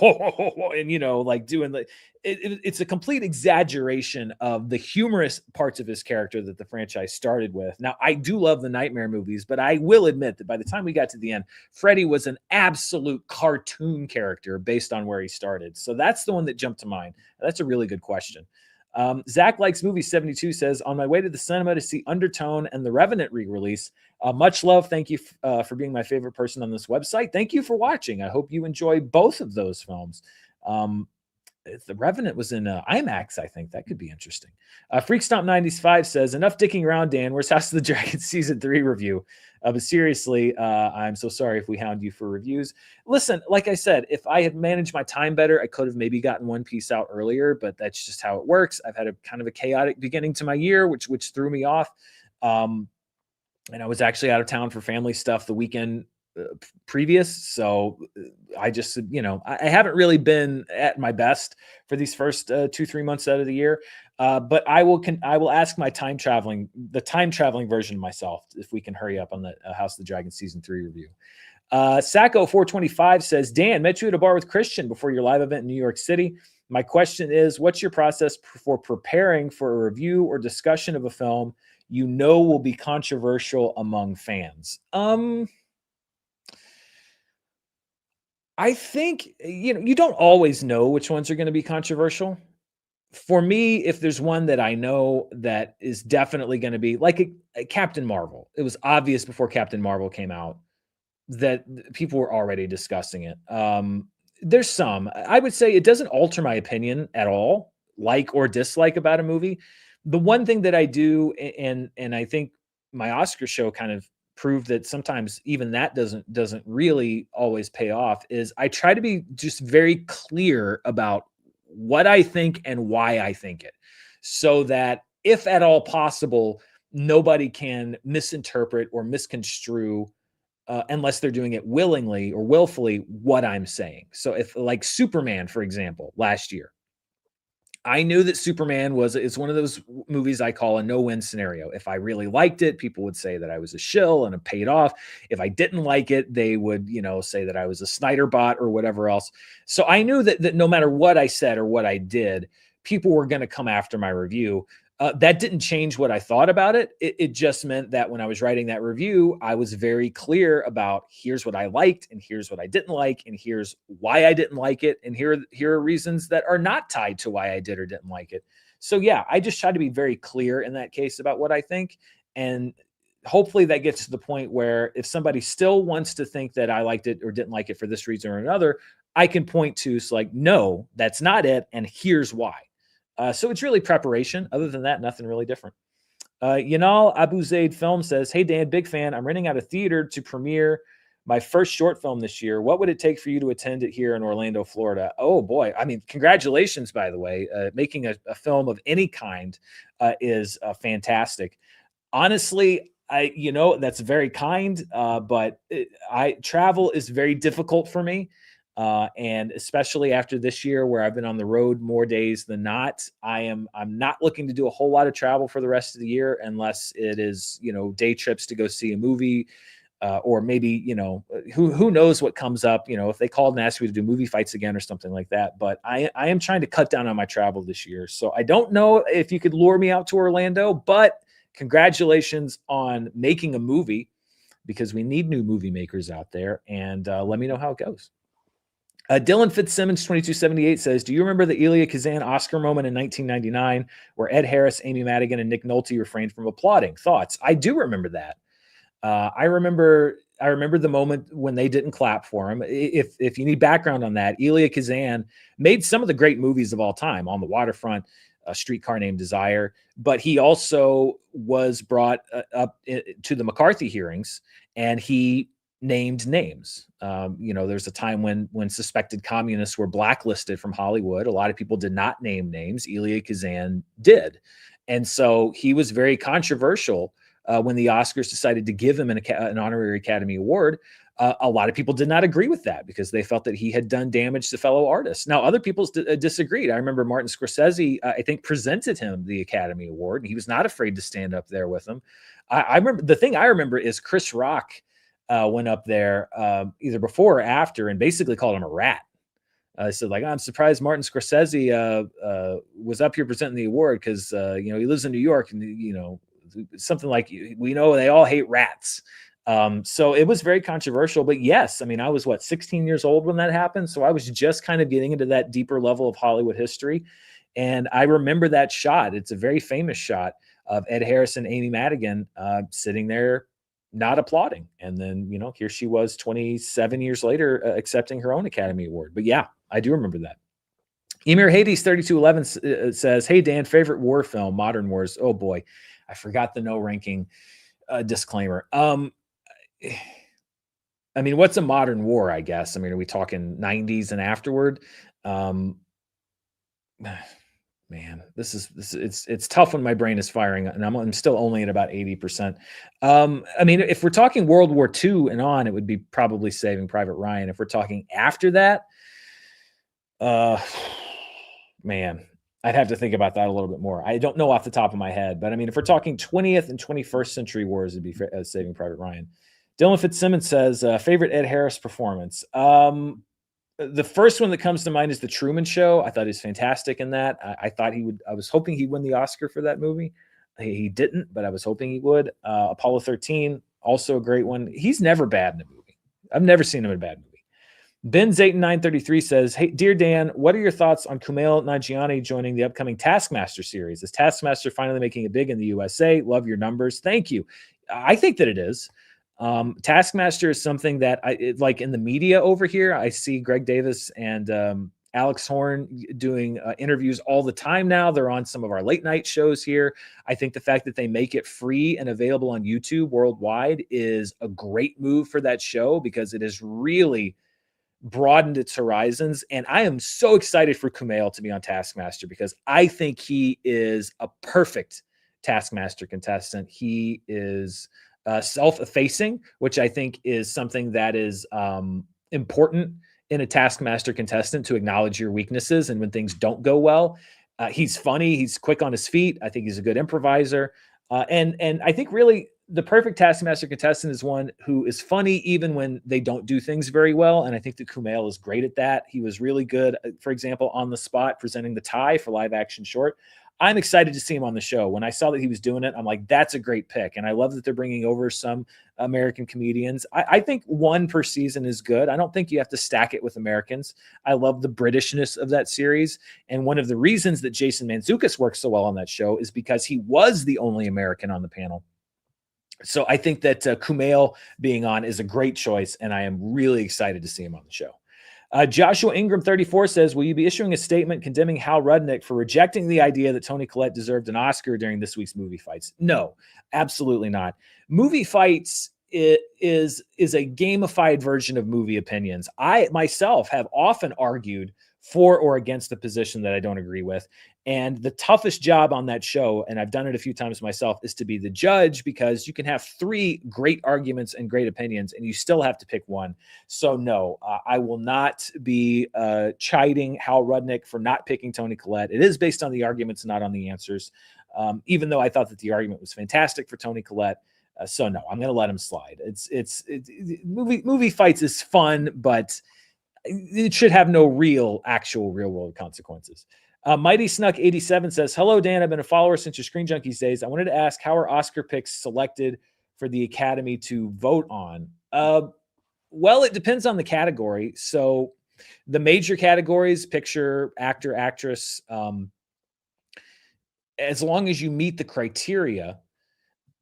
And, you know, like doing the, it's a complete exaggeration of the humorous parts of his character that the franchise started with. Now, I do love the Nightmare movies, but I will admit that by the time we got to the end, Freddy was an absolute cartoon character based on where he started. So that's the one that jumped to mind. That's a really good question. Zach Likes Movie 72 says, on my way to the cinema to see Undertone and The Revenant re-release. Much love. Thank you for being my favorite person on this website. Thank you for watching. I hope you enjoy both of those films. If The Revenant was in IMAX, I think that could be interesting. Freakstomp95 says, enough dicking around, Dan. Where's House of the Dragon Season 3 review? But seriously, I'm so sorry if we hound you for reviews. Listen, like I said, if I had managed my time better, I could have maybe gotten One Piece out earlier, but that's just how it works. I've had a kind of a chaotic beginning to my year, which threw me off. And I was actually out of town for family stuff the weekend previous. So I just, you know, I haven't really been at my best for these first 2-3 months out of the year. But I will ask the time traveling version of myself if we can hurry up on the House of the Dragon Season 3 review. Sacco 425 says, Dan, met you at a bar with Christian before your live event in New York City. My question is, what's your process for preparing for a review or discussion of a film you know will be controversial among fans? I think, you know, you don't always know which ones are going to be controversial. For me, if there's one that I know that is definitely going to be like a Captain Marvel, it was obvious before Captain Marvel came out that people were already discussing it. There's some, I would say it doesn't alter my opinion at all, like or dislike about a movie. The one thing that I do, and I think my Oscar show kind of proved that sometimes even that doesn't really always pay off, is I try to be just very clear about what I think and why I think it, so that if at all possible, nobody can misinterpret or misconstrue unless they're doing it willingly or willfully what I'm saying. So if like Superman, for example, last year, I knew that Superman it's one of those movies I call a no-win scenario. If I really liked it, people would say that I was a shill and it paid off. If I didn't like it, they would, say that I was a Snyder bot or whatever else. So I knew that no matter what I said or what I did, people were going to come after my review. That didn't change what I thought about it. It just meant that when I was writing that review, I was very clear about here's what I liked and here's what I didn't like and here's why I didn't like it and here are reasons that are not tied to why I did or didn't like it. So yeah, I just try to be very clear in that case about what I think, and hopefully that gets to the point where if somebody still wants to think that I liked it or didn't like it for this reason or another, I can point to like, no, that's not it, and here's why. So it's really preparation. Other than that, nothing really different. Yanal Abu Zaid Film says, "Hey Dan, big fan. I'm renting out a theater to premiere my first short film this year. What would it take for you to attend it here in Orlando, Florida?" Oh boy, I mean, congratulations, by the way. Making a film of any kind is fantastic. Honestly, that's very kind, but travel is very difficult for me. And especially after this year where I've been on the road more days than not, I'm not looking to do a whole lot of travel for the rest of the year unless it is, day trips to go see a movie, or maybe, who knows what comes up, if they called and asked me to do movie fights again or something like that. But I am trying to cut down on my travel this year. So I don't know if you could lure me out to Orlando, but congratulations on making a movie, because we need new movie makers out there, and let me know how it goes. Dylan Fitzsimmons 2278 says, "Do you remember the Elia Kazan Oscar moment in 1999 where Ed Harris, Amy Madigan, and Nick Nolte refrained from applauding? Thoughts?" I do remember that. I remember the moment when they didn't clap for him. If you need background on that, Elia Kazan made some of the great movies of all time: On the Waterfront, A Streetcar Named Desire. But he also was brought up to the McCarthy hearings, and he named names. There's a time when suspected communists were blacklisted from Hollywood. A lot of people did not name names. Elia Kazan did. And so he was very controversial when the Oscars decided to give him an honorary Academy Award. A lot of people did not agree with that because they felt that he had done damage to fellow artists. Now, other people disagreed. I remember Martin Scorsese, I think, presented him the Academy Award, and he was not afraid to stand up there with him. I remember the thing I remember is Chris Rock went up there either before or after and basically called him a rat. Said, like, "I'm surprised Martin Scorsese was up here presenting the award because, he lives in New York, and, something like, we know they all hate rats." So it was very controversial. But yes, I mean, I was 16 years old when that happened. So I was just kind of getting into that deeper level of Hollywood history. And I remember that shot. It's a very famous shot of Ed Harris and Amy Madigan sitting there not applauding. And then, here she was 27 years later accepting her own Academy Award. But yeah, I do remember that. Emir Hades 3211 says, "Hey Dan, favorite war film, Modern Wars." Oh boy, I forgot the no ranking disclaimer. I mean, what's a modern war, I guess? I mean, are we talking 90s and afterward? Man, it's tough when my brain is firing, and I'm still only at about 80%. I mean, if we're talking World War II and on, it would be probably Saving Private Ryan. If we're talking after that, man, I'd have to think about that a little bit more. I don't know off the top of my head, but I mean, if we're talking 20th and 21st century wars, it'd be Saving Private Ryan. Dylan Fitzsimmons says, favorite Ed Harris performance. The first one that comes to mind is The Truman Show. I thought he was fantastic in that. I thought he would. I was hoping he'd win the Oscar for that movie. He didn't, but I was hoping he would. Apollo 13, also a great one. He's never bad in a movie. I've never seen him in a bad movie. Ben Zayton 933 says, "Hey, dear Dan, what are your thoughts on Kumail Nanjiani joining the upcoming Taskmaster series? Is Taskmaster finally making it big in the USA? Love your numbers. Thank you." I think that it is. Taskmaster is something that like in the media over here. I see Greg Davis and Alex Horn doing interviews all the time now. They're on some of our late night shows here. I think the fact that they make it free and available on YouTube worldwide is a great move for that show because it has really broadened its horizons. And I am so excited for Kumail to be on Taskmaster because I think he is a perfect Taskmaster contestant. He is self-effacing, which I think is something that is important in a Taskmaster contestant, to acknowledge your weaknesses and when things don't go well. He's funny. He's quick on his feet. I think he's a good improviser. And I think really the perfect Taskmaster contestant is one who is funny even when they don't do things very well. And I think that Kumail is great at that. He was really good, for example, on the spot presenting the tie for live action short. I'm excited to see him on the show. When I saw that he was doing it, I'm like, that's a great pick. And I love that they're bringing over some American comedians. I think one per season is good. I don't think you have to stack it with Americans. I love the Britishness of that series. And one of the reasons that Jason Mantzoukas works so well on that show is because he was the only American on the panel. So I think that Kumail being on is a great choice, and I am really excited to see him on the show. Joshua Ingram 34 says, will you be issuing a statement condemning Hal Rudnick for rejecting the idea that Toni Collette deserved an Oscar during this week's Movie Fights? No, absolutely not. Movie Fights is a gamified version of movie opinions. I myself have often argued for or against a position that I don't agree with. And the toughest job on that show, and I've done it a few times myself, is to be the judge, because you can have three great arguments and great opinions and you still have to pick one. So no, I will not be chiding Hal Rudnick for not picking Toni Collette. It is based on the arguments, not on the answers. Even though I thought that the argument was fantastic for Toni Collette. So no, I'm going to let him slide. Movie Fights is fun, but it should have no actual real world consequences. Mighty Snuck 87 says, hello, Dan. I've been a follower since your Screen Junkies days. I wanted to ask, how are Oscar picks selected for the Academy to vote on? Well, it depends on the category. So the major categories, picture, actor, actress, as long as you meet the criteria,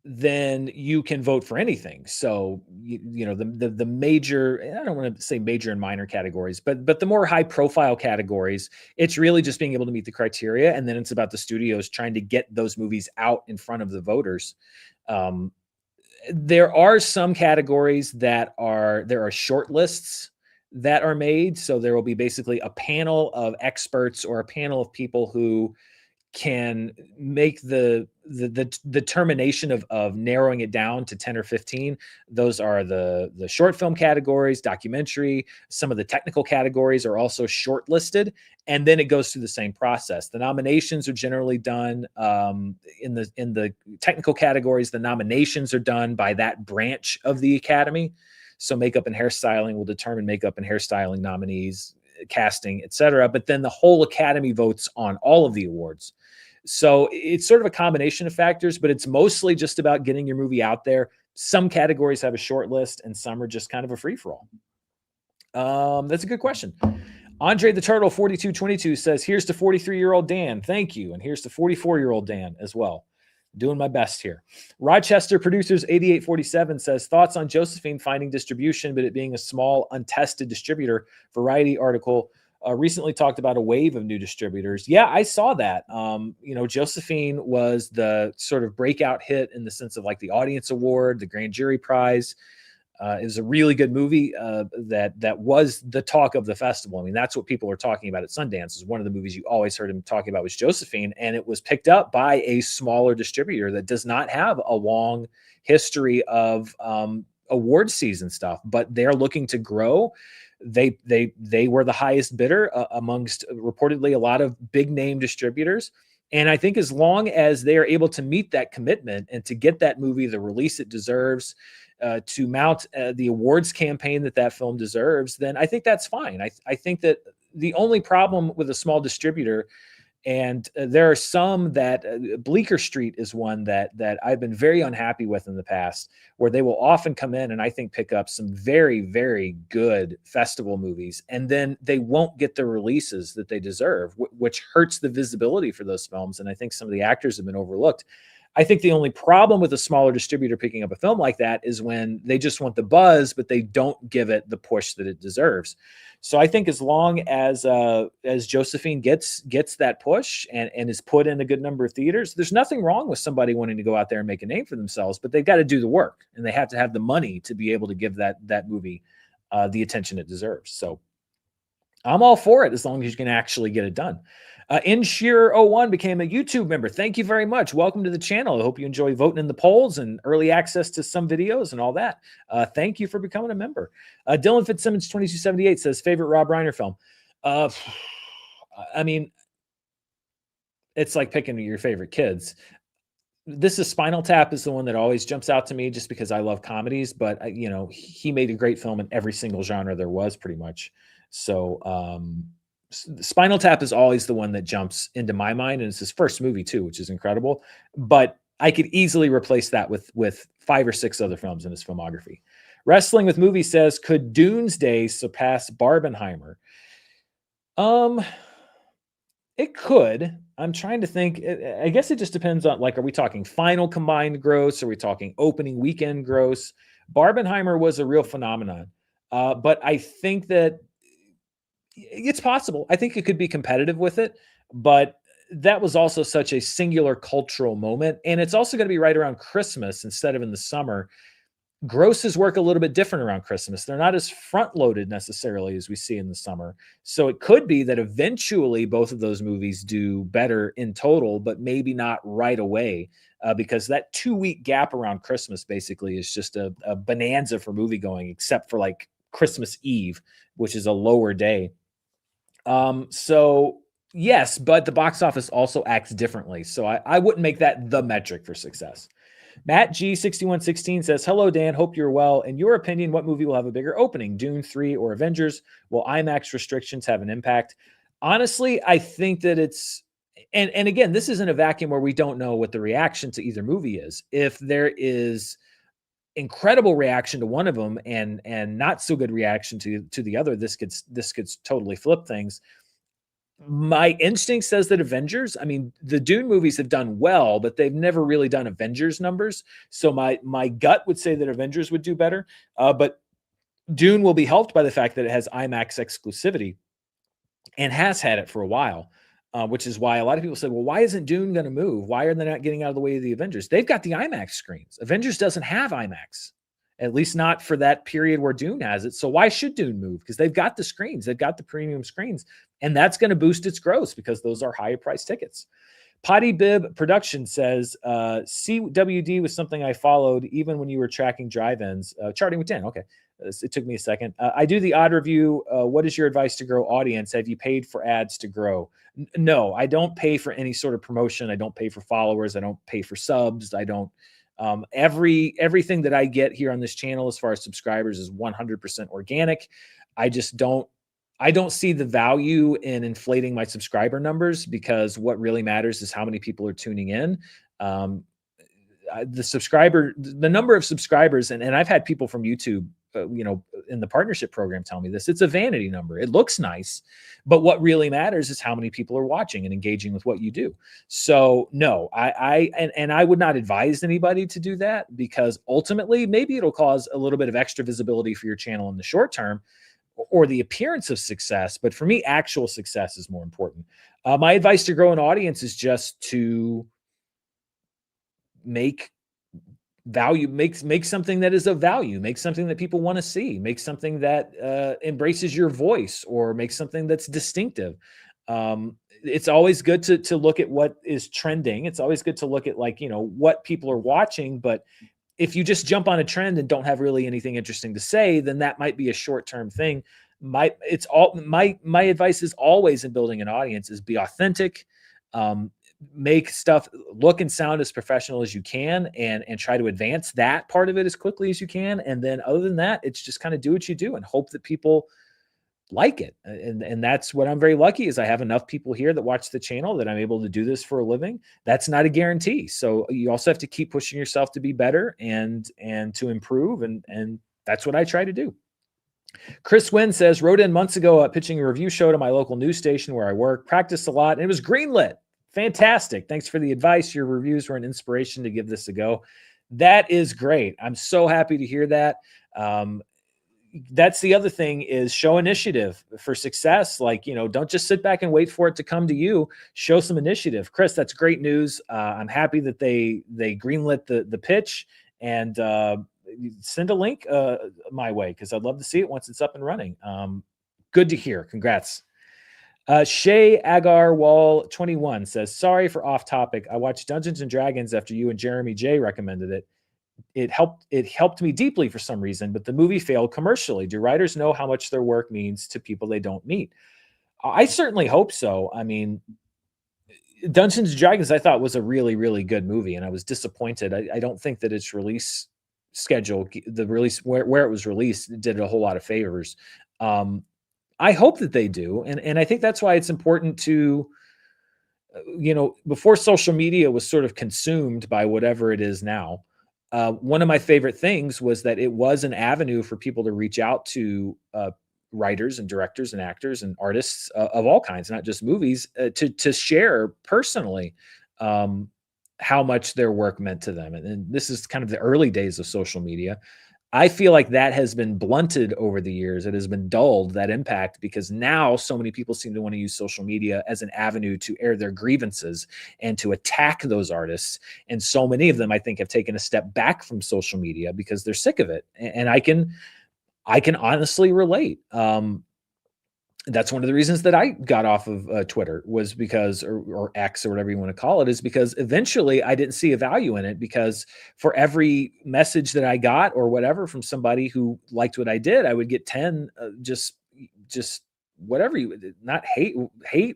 then you can vote for anything. So, you know, the major, I don't want to say major and minor categories, but the more high profile categories, it's really just being able to meet the criteria. And then it's about the studios trying to get those movies out in front of the voters. There are some categories there are short lists that are made. So there will be basically a panel of experts or a panel of people who can make the determination of narrowing it down to 10 or 15. Those are the short film categories, documentary. Some of the technical categories are also shortlisted, and then it goes through the same process. The nominations are generally done in the technical categories. The nominations are done by that branch of the Academy. So makeup and hairstyling will determine makeup and hairstyling nominees, casting, etc. But then the whole Academy votes on all of the awards. So it's sort of a combination of factors, but it's mostly just about getting your movie out there. Some categories have a short list and some are just kind of a free-for-all. That's a good question. Andre the Turtle 4222 says, here's to 43-year-old Dan. Thank you. And here's to 44-year-old Dan as well. Doing my best here. Rochester Producers 8847 says, thoughts on Josephine finding distribution, but it being a small, untested distributor. Variety article recently talked about a wave of new distributors. Yeah, I saw that. You know, Josephine was the sort of breakout hit in the sense of like the Audience Award, the Grand Jury Prize. It was a really good movie that was the talk of the festival. I mean, that's what people are talking about at Sundance. Is one of the movies you always heard him talking about was Josephine, and it was picked up by a smaller distributor that does not have a long history of award season stuff, but they're looking to grow. They were the highest bidder amongst reportedly a lot of big name distributors. And I think as long as they are able to meet that commitment and to get that movie the release it deserves, to mount the awards campaign that film deserves, then I think that's fine. I think that the only problem with a small distributor, and there are some that Bleecker Street is one that I've been very unhappy with in the past, where they will often come in and I think pick up some very, very good festival movies, and then they won't get the releases that they deserve, which hurts the visibility for those films. And I think some of the actors have been overlooked. I think the only problem with a smaller distributor picking up a film like that is when they just want the buzz, but they don't give it the push that it deserves. So I think as long as Josephine gets that push and is put in a good number of theaters, there's nothing wrong with somebody wanting to go out there and make a name for themselves, but they've got to do the work and they have to have the money to be able to give that movie the attention it deserves. So I'm all for it as long as you can actually get it done. InShear01 became a YouTube member. Thank you very much. Welcome to the channel. I hope you enjoy voting in the polls and early access to some videos and all that. Thank you for becoming a member. Dylan Fitzsimmons 2278 says, favorite Rob Reiner film? I mean, it's like picking your favorite kids. This is Spinal Tap is the one that always jumps out to me just because I love comedies, but he made a great film in every single genre there was pretty much. So Spinal Tap is always the one that jumps into my mind, and it's his first movie too, which is incredible. But I could easily replace that with 5 or 6 other films in his filmography. Wrestling with Movie says, could Doomsday surpass Barbenheimer? It could. I'm trying to think. I guess it just depends on, like, are we talking final combined gross? Are we talking opening weekend gross? Barbenheimer was a real phenomenon. But I think that it's possible. I think it could be competitive with it, but that was also such a singular cultural moment. And it's also going to be right around Christmas instead of in the summer. Grosses work a little bit different around Christmas. They're not as front loaded necessarily as we see in the summer. So it could be that eventually both of those movies do better in total, but maybe not right away, because that 2-week gap around Christmas basically is just a bonanza for movie going, except for like Christmas Eve, which is a lower day. So yes, but the box office also acts differently. So I wouldn't make that the metric for success. Matt G6116 says, hello, Dan. Hope you're well. In your opinion, what movie will have a bigger opening, Dune 3 or Avengers? Will IMAX restrictions have an impact? Honestly, I think that it's, and again, this isn't a vacuum where we don't know what the reaction to either movie is. If there is incredible reaction to one of them and not so good reaction to the other, this could totally flip things. My instinct says that Avengers, I mean, the Dune movies have done well, but they've never really done Avengers numbers. So my gut would say that Avengers would do better. But Dune will be helped by the fact that it has IMAX exclusivity and has had it for a while, which is why a lot of people say, well, why isn't Dune going to move? Why are they not getting out of the way of the Avengers? They've got the IMAX screens. Avengers doesn't have IMAX, at least not for that period where Dune has it. So why should Dune move? Because they've got the screens, they've got the premium screens, and that's going to boost its growth because those are higher price tickets. Potty Bib Production says, CWD was something I followed even when you were tracking drive-ins. Charting with Dan, okay. It took me a second. I do the odd review. What is your advice to grow audience? Have you paid for ads to grow? No, I don't pay for any sort of promotion. I don't pay for followers. I don't pay for subs. I don't. Everything that I get here on this channel as far as subscribers is 100% organic. I don't see the value in inflating my subscriber numbers because what really matters is how many people are tuning in. The number of subscribers, and I've had people from YouTube, in the partnership program tell me this, it's a vanity number. It looks nice, but what really matters is how many people are watching and engaging with what you do. So no, I would not advise anybody to do that because ultimately maybe it'll cause a little bit of extra visibility for your channel in the short term or the appearance of success. But for me, actual success is more important. My advice to grow an audience is just to make something that is of value, make something that people want to see, make something that embraces your voice, or make something that's distinctive. It's always good to look at what is trending. It's always good to look at what people are watching. But if you just jump on a trend and don't have really anything interesting to say, then that might be a short-term thing. My advice is always in building an audience is be authentic, make stuff look and sound as professional as you can, and try to advance that part of it as quickly as you can. And then other than that, it's just kind of do what you do and hope that people like it. And that's what I'm very lucky is I have enough people here that watch the channel that I'm able to do this for a living. That's not a guarantee. So you also have to keep pushing yourself to be better and to improve. And that's what I try to do. Chris Wynn says, wrote in months ago pitching a review show to my local news station where I work, practiced a lot, and it was greenlit. Fantastic. Thanks for the advice. Your reviews were an inspiration to give this a go. That is great. I'm so happy to hear that. That's the other thing is show initiative for success. Don't just sit back and wait for it to come to you. Show some initiative. Chris, that's great news. I'm happy that they greenlit the pitch, and send a link my way because I'd love to see it once it's up and running. Good to hear. Congrats. Shay Agar Wall 21 says, sorry for off topic. I watched Dungeons and Dragons after you and Jeremy J recommended it. It helped me deeply for some reason, but the movie failed commercially. Do writers know how much their work means to people they don't meet? I certainly hope so. I mean, Dungeons and Dragons, I thought was a really, really good movie, and I was disappointed. I don't think that its release schedule, the release where it was released, did it a whole lot of favors. I hope that they do, and I think that's why it's important to, before social media was sort of consumed by whatever it is now. One of my favorite things was that it was an avenue for people to reach out to writers and directors and actors and artists of all kinds, not just movies, to share personally how much their work meant to them. And this is kind of the early days of social media. I feel like that has been blunted over the years. It has been dulled, that impact, because now so many people seem to want to use social media as an avenue to air their grievances and to attack those artists. And so many of them, I think, have taken a step back from social media because they're sick of it. And I can honestly relate. That's one of the reasons that I got off of Twitter, was because, or X, or whatever you want to call it, is because eventually I didn't see a value in it, because for every message that I got or whatever from somebody who liked what I did, I would get 10 just whatever, not hate,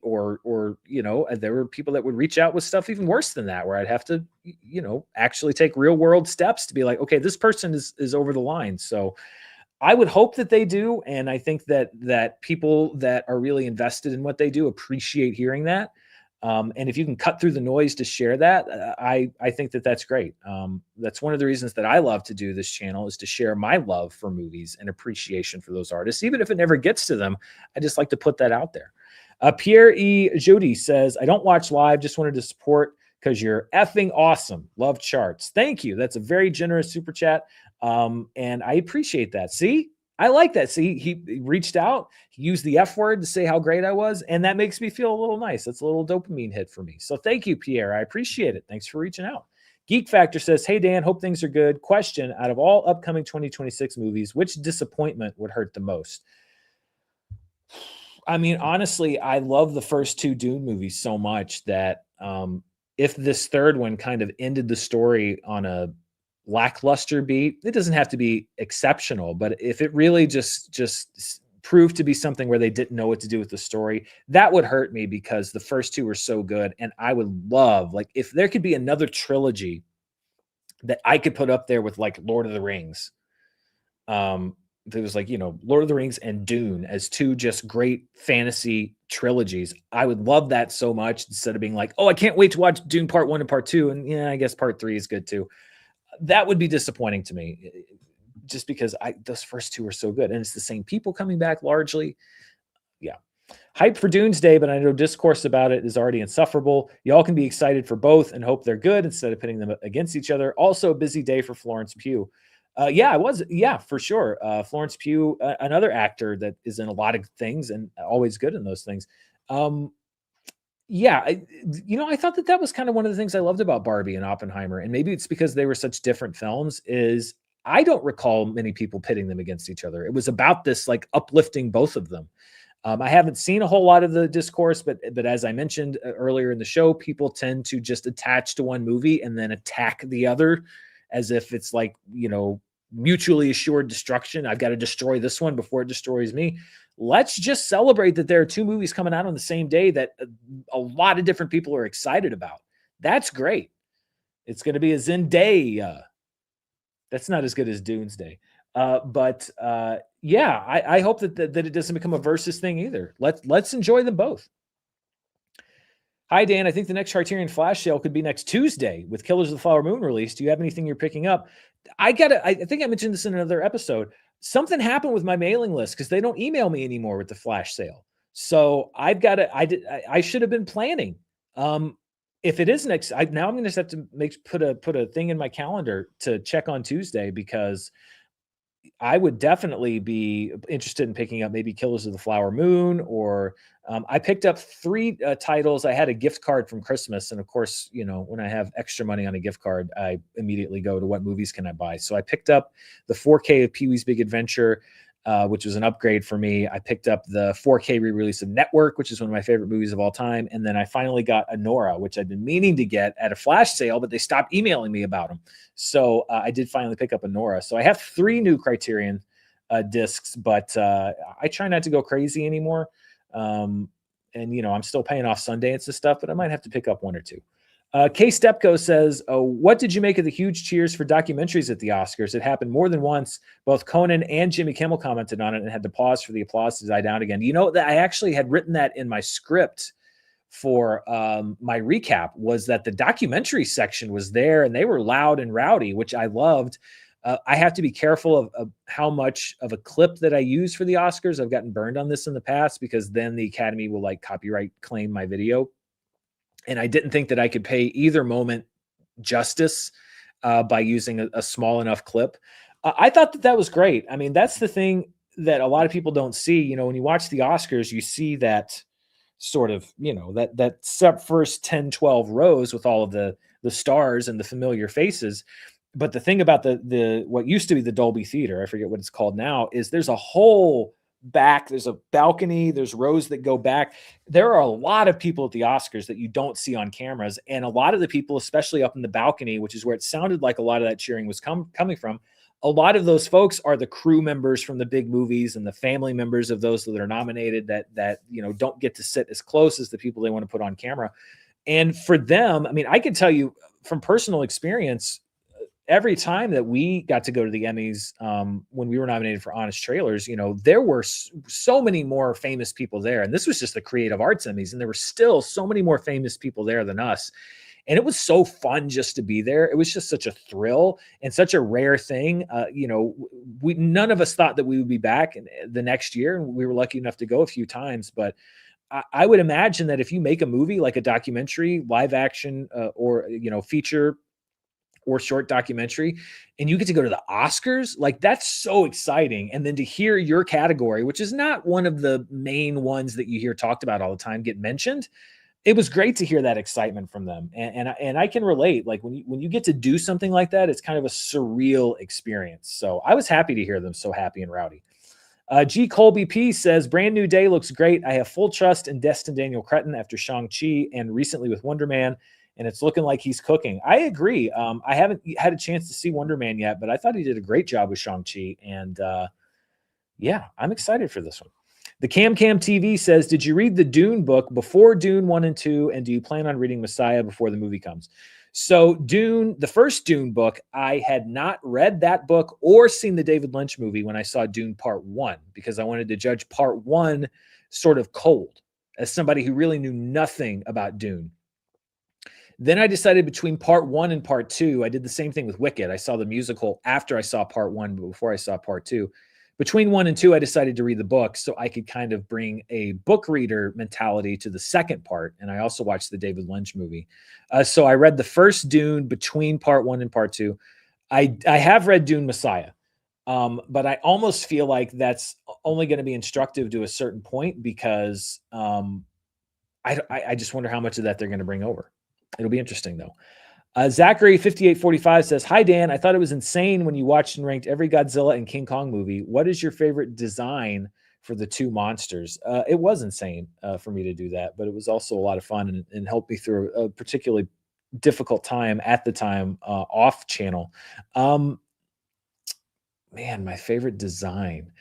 or there were people that would reach out with stuff even worse than that, where I'd have to actually take real world steps to be like, okay, this person is over the line. So I would hope that they do, and I think that people that are really invested in what they do appreciate hearing that. And if you can cut through the noise to share that, I think that that's great. That's one of the reasons that I love to do this channel, is to share my love for movies and appreciation for those artists. Even if it never gets to them, I just like to put that out there. Pierre E. Jody says, I don't watch live, just wanted to support because you're effing awesome. Love charts. Thank you. That's a very generous super chat. And I appreciate that. See, I like that. See, he reached out, he used the F word to say how great I was, and that makes me feel a little nice. That's a little dopamine hit for me. So thank you, Pierre. I appreciate it. Thanks for reaching out. Geek Factor says, hey, Dan, hope things are good. Question, out of all upcoming 2026 movies, which disappointment would hurt the most? I mean, honestly, I love the first two Dune movies so much that if this third one kind of ended the story on a lackluster beat, it doesn't have to be exceptional, but if it really just proved to be something where they didn't know what to do with the story, that would hurt me, because the first two were so good. And I would love, like, if there could be another trilogy that I could put up there with, like, Lord of the Rings. There was, like, Lord of the Rings and Dune as two just great fantasy trilogies. I would love that so much, instead of being like, oh, I can't wait to watch Dune Part 1 and Part 2. And yeah, I guess Part 3 is good too. That would be disappointing to me, just because those first two are so good, and it's the same people coming back largely. Yeah. Hype for Doomsday, but I know discourse about it is already insufferable. Y'all can be excited for both and hope they're good instead of pitting them against each other. Also a busy day for Florence Pugh. Yeah, it was. Yeah, for sure. Florence Pugh, another actor that is in a lot of things and always good in those things. Yeah, I thought that was kind of one of the things I loved about Barbie and Oppenheimer, and maybe it's because they were such different films, is I don't recall many people pitting them against each other. It was about this, like, uplifting both of them. I haven't seen a whole lot of the discourse, but as I mentioned earlier in the show, people tend to just attach to one movie and then attack the other as if it's like, mutually assured destruction. I've got to destroy this one before it destroys me. Let's just celebrate that there are two movies coming out on the same day that a lot of different people are excited about. That's great. It's going to be a Zendaya. That's not as good as Doomsday. But yeah, I hope that it doesn't become a versus thing either. Let's enjoy them both. Hi, Dan. I think the next Criterion Flash sale could be next Tuesday with Killers of the Flower Moon release. Do you have anything you're picking up? I think I mentioned this in another episode. Something happened with my mailing list, because they don't email me anymore with the Flash sale. So I should have been planning. If it is next, now I'm going to have to put a thing in my calendar to check on Tuesday, because I would definitely be interested in picking up maybe Killers of the Flower Moon, or I picked up 3 titles. I had a gift card from Christmas. And of course, when I have extra money on a gift card, I immediately go to what movies can I buy? So I picked up the 4K of Pee-wee's Big Adventure. which was an upgrade for me. I picked up the 4K re-release of Network, which is one of my favorite movies of all time. And then I finally got Anora, which I'd been meaning to get at a flash sale, but they stopped emailing me about them. So I did finally pick up Anora. So I have 3 new Criterion discs, but I try not to go crazy anymore. And, I'm still paying off Sundance and stuff, but I might have to pick up 1 or 2. K Stepko says, what did you make of the huge cheers for documentaries at the Oscars? It happened more than once. Both Conan and Jimmy Kimmel commented on it and had to pause for the applause to die down again. That I actually had written that in my script for my recap, was that the documentary section was there and they were loud and rowdy, which I loved. I have to be careful of how much of a clip that I use for the Oscars. I've gotten burned on this in the past because then the Academy will copyright claim my video. And I didn't think that I could pay either moment justice by using a small enough clip. I thought that was great. I mean, that's the thing that a lot of people don't see. When you watch the Oscars, you see that sort of, that first 10, 12 rows with all of the stars and the familiar faces. But the thing about the what used to be the Dolby Theater, I forget what it's called now, is there's a whole back, there's a balcony, there's rows that go back. There are a lot of people at the Oscars that you don't see on cameras, and a lot of the people, especially up in the balcony, which is where it sounded like a lot of that cheering was coming from, a lot of those folks are the crew members from the big movies and the family members of those that are nominated that don't get to sit as close as the people they want to put on camera. And for them, I mean, I can tell you from personal experience, every time that we got to go to the Emmys, when we were nominated for Honest Trailers, there were so many more famous people there. And this was just the Creative Arts Emmys. And there were still so many more famous people there than us. And it was so fun just to be there. It was just such a thrill and such a rare thing. None of us thought that we would be back the next year. And we were lucky enough to go a few times. But I would imagine that if you make a movie like a documentary, live action, or, feature or short documentary, and you get to go to the Oscars, that's so exciting. And then to hear your category, which is not one of the main ones that you hear talked about all the time, get mentioned, it was great to hear that excitement from them. And I can relate, when you get to do something like that, it's kind of a surreal experience. So I was happy to hear them so happy and rowdy. G. Colby P says, brand new day looks great. I have full trust in Destin Daniel Cretton after Shang-Chi and recently with Wonder Man, and it's looking like he's cooking. I agree. I haven't had a chance to see Wonder Man yet, but I thought he did a great job with Shang-Chi. And yeah, I'm excited for this one. The Cam TV says, did you read the Dune book before Dune 1 and 2? And do you plan on reading Messiah before the movie comes? So Dune, the first Dune book, I had not read that book or seen the David Lynch movie when I saw Dune Part 1, because I wanted to judge Part 1 sort of cold as somebody who really knew nothing about Dune. Then I decided between Part 1 and Part 2, I did the same thing with Wicked. I saw the musical after I saw Part 1, but before I saw Part 2. Between 1 and 2, I decided to read the book so I could kind of bring a book reader mentality to the second part. And I also watched the David Lynch movie. So I read the first Dune between Part 1 and Part 2. I have read Dune Messiah, but I almost feel like that's only going to be instructive to a certain point, because I just wonder how much of that they're going to bring over. It'll be interesting, though. Zachary 5845 says, hi, Dan. I thought it was insane when you watched and ranked every Godzilla and King Kong movie. What is your favorite design for the two monsters? It was insane for me to do that, but it was also a lot of fun and helped me through a particularly difficult time at the time off channel. Man, my favorite design.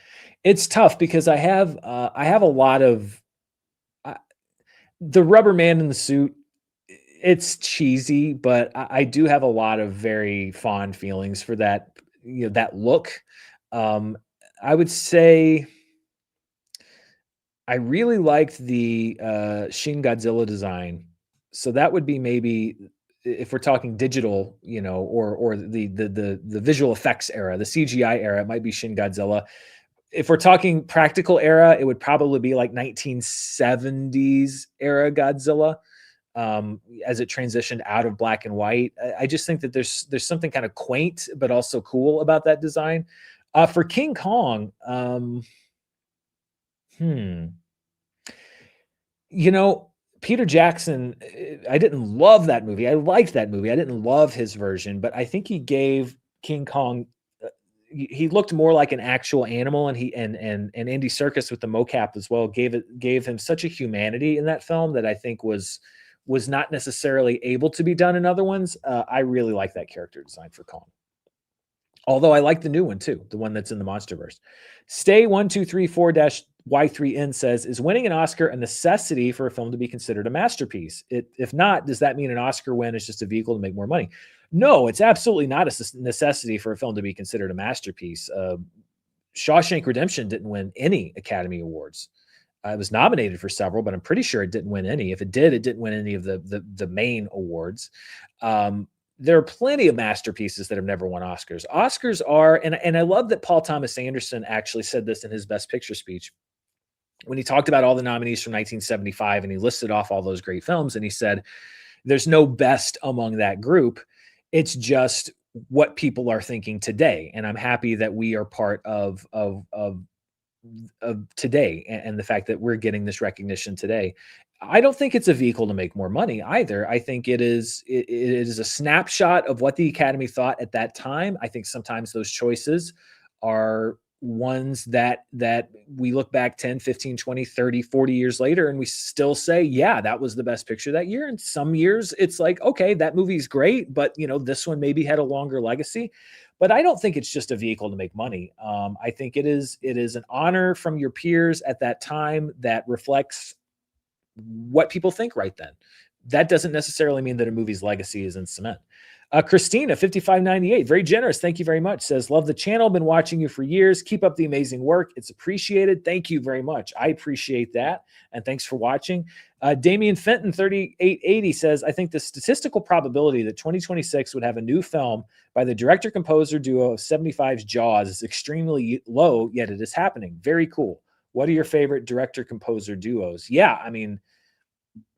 It's tough because I have a lot of the rubber man in the suit. It's cheesy, but I do have a lot of very fond feelings for that, that look. I would say I really liked the Shin Godzilla design. So that would be maybe, if we're talking digital, or the visual effects era, the CGI era, it might be Shin Godzilla. If we're talking practical era, it would probably be like 1970s era Godzilla. As it transitioned out of black and white. I just think that there's something kind of quaint, but also cool about that design. For King Kong, Peter Jackson, I didn't love that movie. I liked that movie. I didn't love his version, but I think he gave King Kong he looked more like an actual animal, and Andy Serkis with the mocap as well gave him such a humanity in that film that I think was not necessarily able to be done in other ones. I really like that character design for Kong. Although I like the new one too, the one that's in the MonsterVerse. Stay1234-Y3N says, is winning an Oscar a necessity for a film to be considered a masterpiece? If not, does that mean an Oscar win is just a vehicle to make more money? No, it's absolutely not a necessity for a film to be considered a masterpiece. Shawshank Redemption didn't win any Academy Awards. It was nominated for several, but I'm pretty sure it didn't win any. If it did, it didn't win any of the main awards. There are plenty of masterpieces that have never won Oscars. Oscars are, and I love that Paul Thomas Anderson actually said this in his Best Picture speech when he talked about all the nominees from 1975, and he listed off all those great films, and he said, there's no best among that group. It's just what people are thinking today. And I'm happy that we are part of today, and the fact that we're getting this recognition today. I don't think it's a vehicle to make more money either. I think it is a snapshot of what the Academy thought at that time. I think sometimes those choices are ones that we look back 10, 15, 20, 30, 40 years later, and we still say, yeah, that was the best picture that year. And some years it's like, okay, that movie's great, but this one maybe had a longer legacy. But I don't think it's just a vehicle to make money. I think it is an honor from your peers at that time that reflects what people think right then. That doesn't necessarily mean that a movie's legacy is in cement. Christina, 5598, very generous. Thank you very much. Says, love the channel. Been watching you for years. Keep up the amazing work. It's appreciated. Thank you very much. I appreciate that. And thanks for watching. Damian Fenton, 3880 says, I think the statistical probability that 2026 would have a new film by the director-composer duo of 75's Jaws is extremely low, yet it is happening. Very cool. What are your favorite director-composer duos? Yeah, I mean,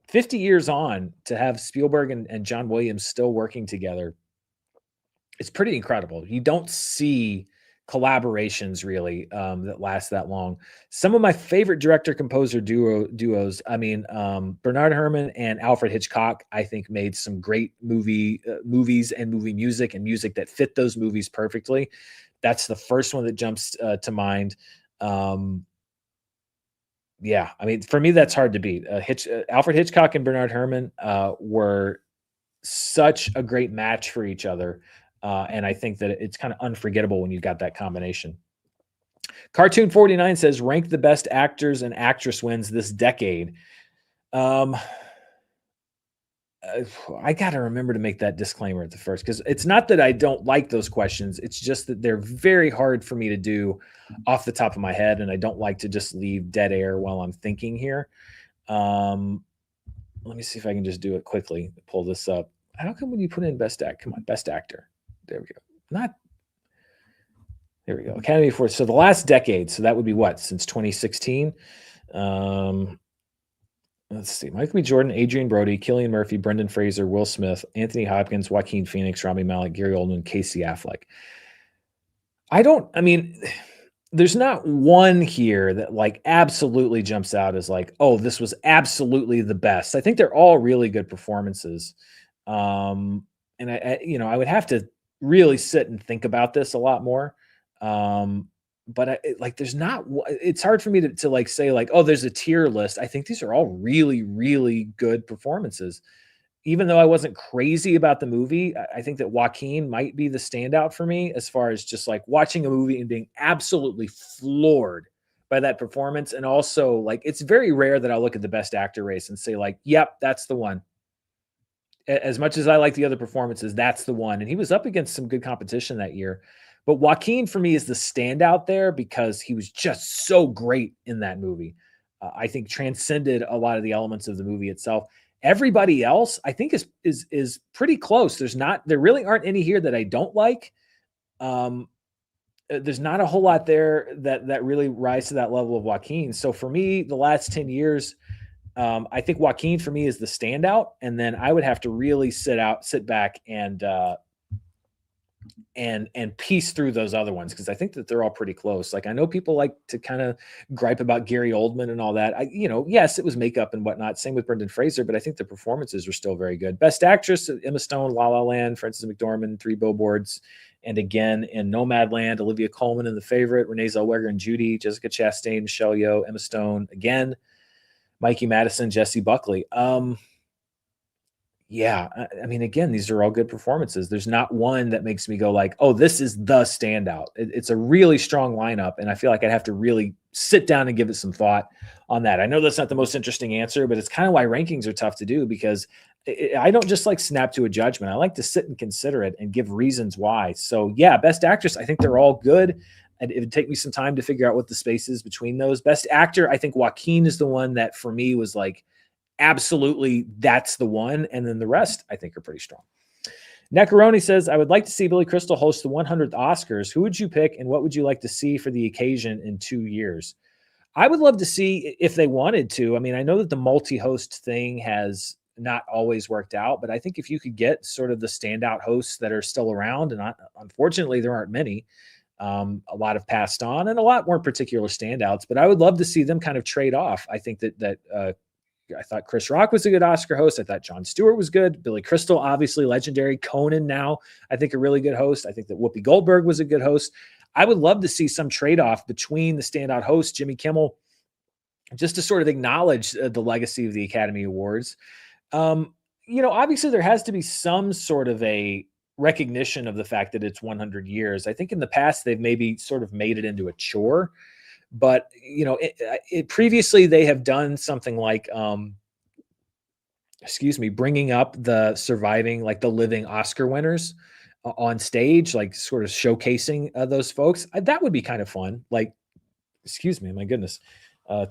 50 years on to have Spielberg and John Williams still working together, it's pretty incredible. You don't see collaborations really that last that long. Some of my favorite director-composer duos, I mean, Bernard Herrmann and Alfred Hitchcock, I think made some great movies and movie music and music that fit those movies perfectly. That's the first one that jumps to mind. Yeah, I mean, for me, that's hard to beat. Alfred Hitchcock and Bernard Herrmann were such a great match for each other. And I think that it's kind of unforgettable when you've got that combination. Cartoon 49 says, rank the best actors and actress wins this decade. I got to remember to make that disclaimer at the first, because it's not that I don't like those questions. It's just that they're very hard for me to do off the top of my head, and I don't like to just leave dead air while I'm thinking here. Let me see if I can just do it quickly. Pull this up. How come when you put in best act? Come on, best actor. There we go. There we go. Academy Award. So the last decade. So that would be what? Since 2016. Let's see. Michael B. Jordan, Adrian Brody, Cillian Murphy, Brendan Fraser, Will Smith, Anthony Hopkins, Joaquin Phoenix, Rami Malek, Gary Oldman, Casey Affleck. I mean, there's not one here that like absolutely jumps out as like, oh, this was absolutely the best. I think they're all really good performances. And I would have to really sit and think about this a lot more. But there's not, it's hard for me to like say like, oh, there's a tier list. I think these are all really, really good performances. Even though I wasn't crazy about the movie, I think that Joaquin might be the standout for me as far as just like watching a movie and being absolutely floored by that performance. And also like, it's very rare that I'll look at the best actor race and say like, yep, that's the one. As much as I like the other performances, that's the one. And he was up against some good competition that year. But Joaquin, for me, is the standout there because he was just so great in that movie. I think transcended a lot of the elements of the movie itself. Everybody else, I think, is pretty close. There really aren't any here that I don't like. There's not a whole lot there that really rise to that level of Joaquin. So for me, the last 10 years, I think Joaquin for me is the standout. And then I would have to really sit back and and piece through those other ones, because I think that they're all pretty close. Like, I know people like to kind of gripe about Gary Oldman and all that. Yes, it was makeup and whatnot. Same with Brendan Fraser, but I think the performances were still very good. Best Actress: Emma Stone, La La Land; Frances McDormand, Three Billboards; and again in Nomadland, Olivia Colman in The Favorite; Renee Zellweger and Judy; Jessica Chastain, Michelle Yeoh; Emma Stone again; Mikey Madison, Jesse Buckley. Yeah, I mean, again, these are all good performances. There's not one that makes me go like, "Oh, this is the standout." It's a really strong lineup, and I feel like I'd have to really sit down and give it some thought on that. I know that's not the most interesting answer, but it's kind of why rankings are tough to do, because I don't just like snap to a judgment. I like to sit and consider it and give reasons why. So yeah, Best Actress, I think they're all good. And it would take me some time to figure out what the space is between those. Best Actor, I think Joaquin is the one that for me was like, absolutely, that's the one. And then the rest, I think, are pretty strong. Neckaroni says, I would like to see Billy Crystal host the 100th Oscars. Who would you pick, and what would you like to see for the occasion in 2 years? I would love to see if they wanted to. I mean, I know that the multi-host thing has not always worked out, but I think if you could get sort of the standout hosts that are still around, and unfortunately there aren't many, a lot have passed on, and a lot weren't particular standouts, but I would love to see them kind of trade off. I think that I thought Chris Rock was a good Oscar host. I thought Jon Stewart was good. Billy Crystal, obviously legendary. Conan now, I think, a really good host. I think that Whoopi Goldberg was a good host. I would love to see some trade-off between the standout host, Jimmy Kimmel, just to sort of acknowledge the legacy of the Academy Awards. Obviously there has to be some sort of a recognition of the fact that it's 100 years. I think in the past they've maybe sort of made it into a chore. But, previously they have done something like, bringing up the surviving, like the living Oscar winners on stage, like sort of showcasing those folks. That would be kind of fun. Like, my goodness,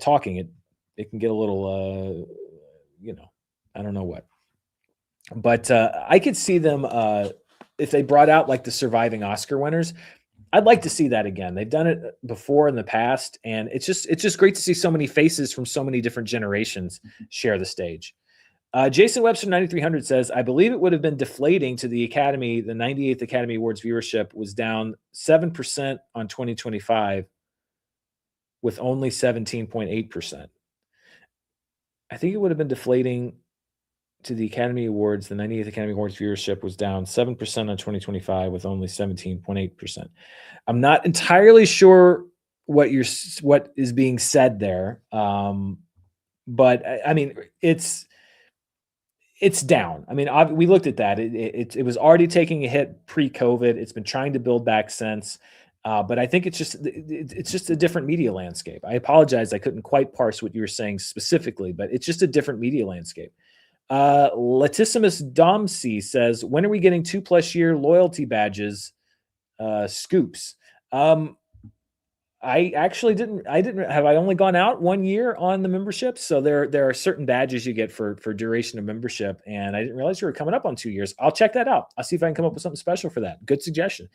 talking, it can get a little, I don't know what. But I could see them, if they brought out like the surviving Oscar winners. I'd like to see that again. They've done it before in the past, and it's just great to see so many faces from so many different generations share the stage. Jason Webster 9300 says, I believe it would have been deflating to the Academy. The 98th Academy Awards viewership was down 7% on 2025 with only 17.8%. I think it would have been deflating to the Academy Awards. The 98th Academy Awards viewership was down 7% on 2025 with only 17.8%. I'm not entirely sure what is being said there. But I mean, it's down. I mean, we looked at that. It was already taking a hit pre-COVID. It's been trying to build back since. But I think it's just a different media landscape. I apologize. I couldn't quite parse what you were saying specifically, but it's just a different media landscape. Latissimus Domsey says, when are we getting 2+ year loyalty badges? Scoops. I actually didn't have. I only gone out 1 year on the membership. So there are certain badges you get for duration of membership. And I didn't realize you were coming up on 2 years. I'll check that out. I'll see if I can come up with something special for that. Good suggestion.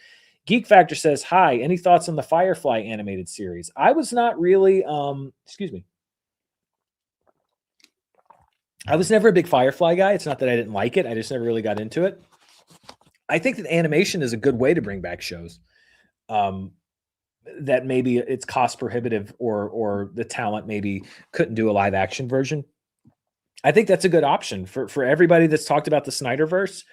Geek Factor says, hi, any thoughts on the Firefly animated series? I was not really, I was never a big Firefly guy. It's not that I didn't like it. I just never really got into it. I think that animation is a good way to bring back shows. That maybe it's cost prohibitive or the talent maybe couldn't do a live action version. I think that's a good option for everybody that's talked about the Snyderverse.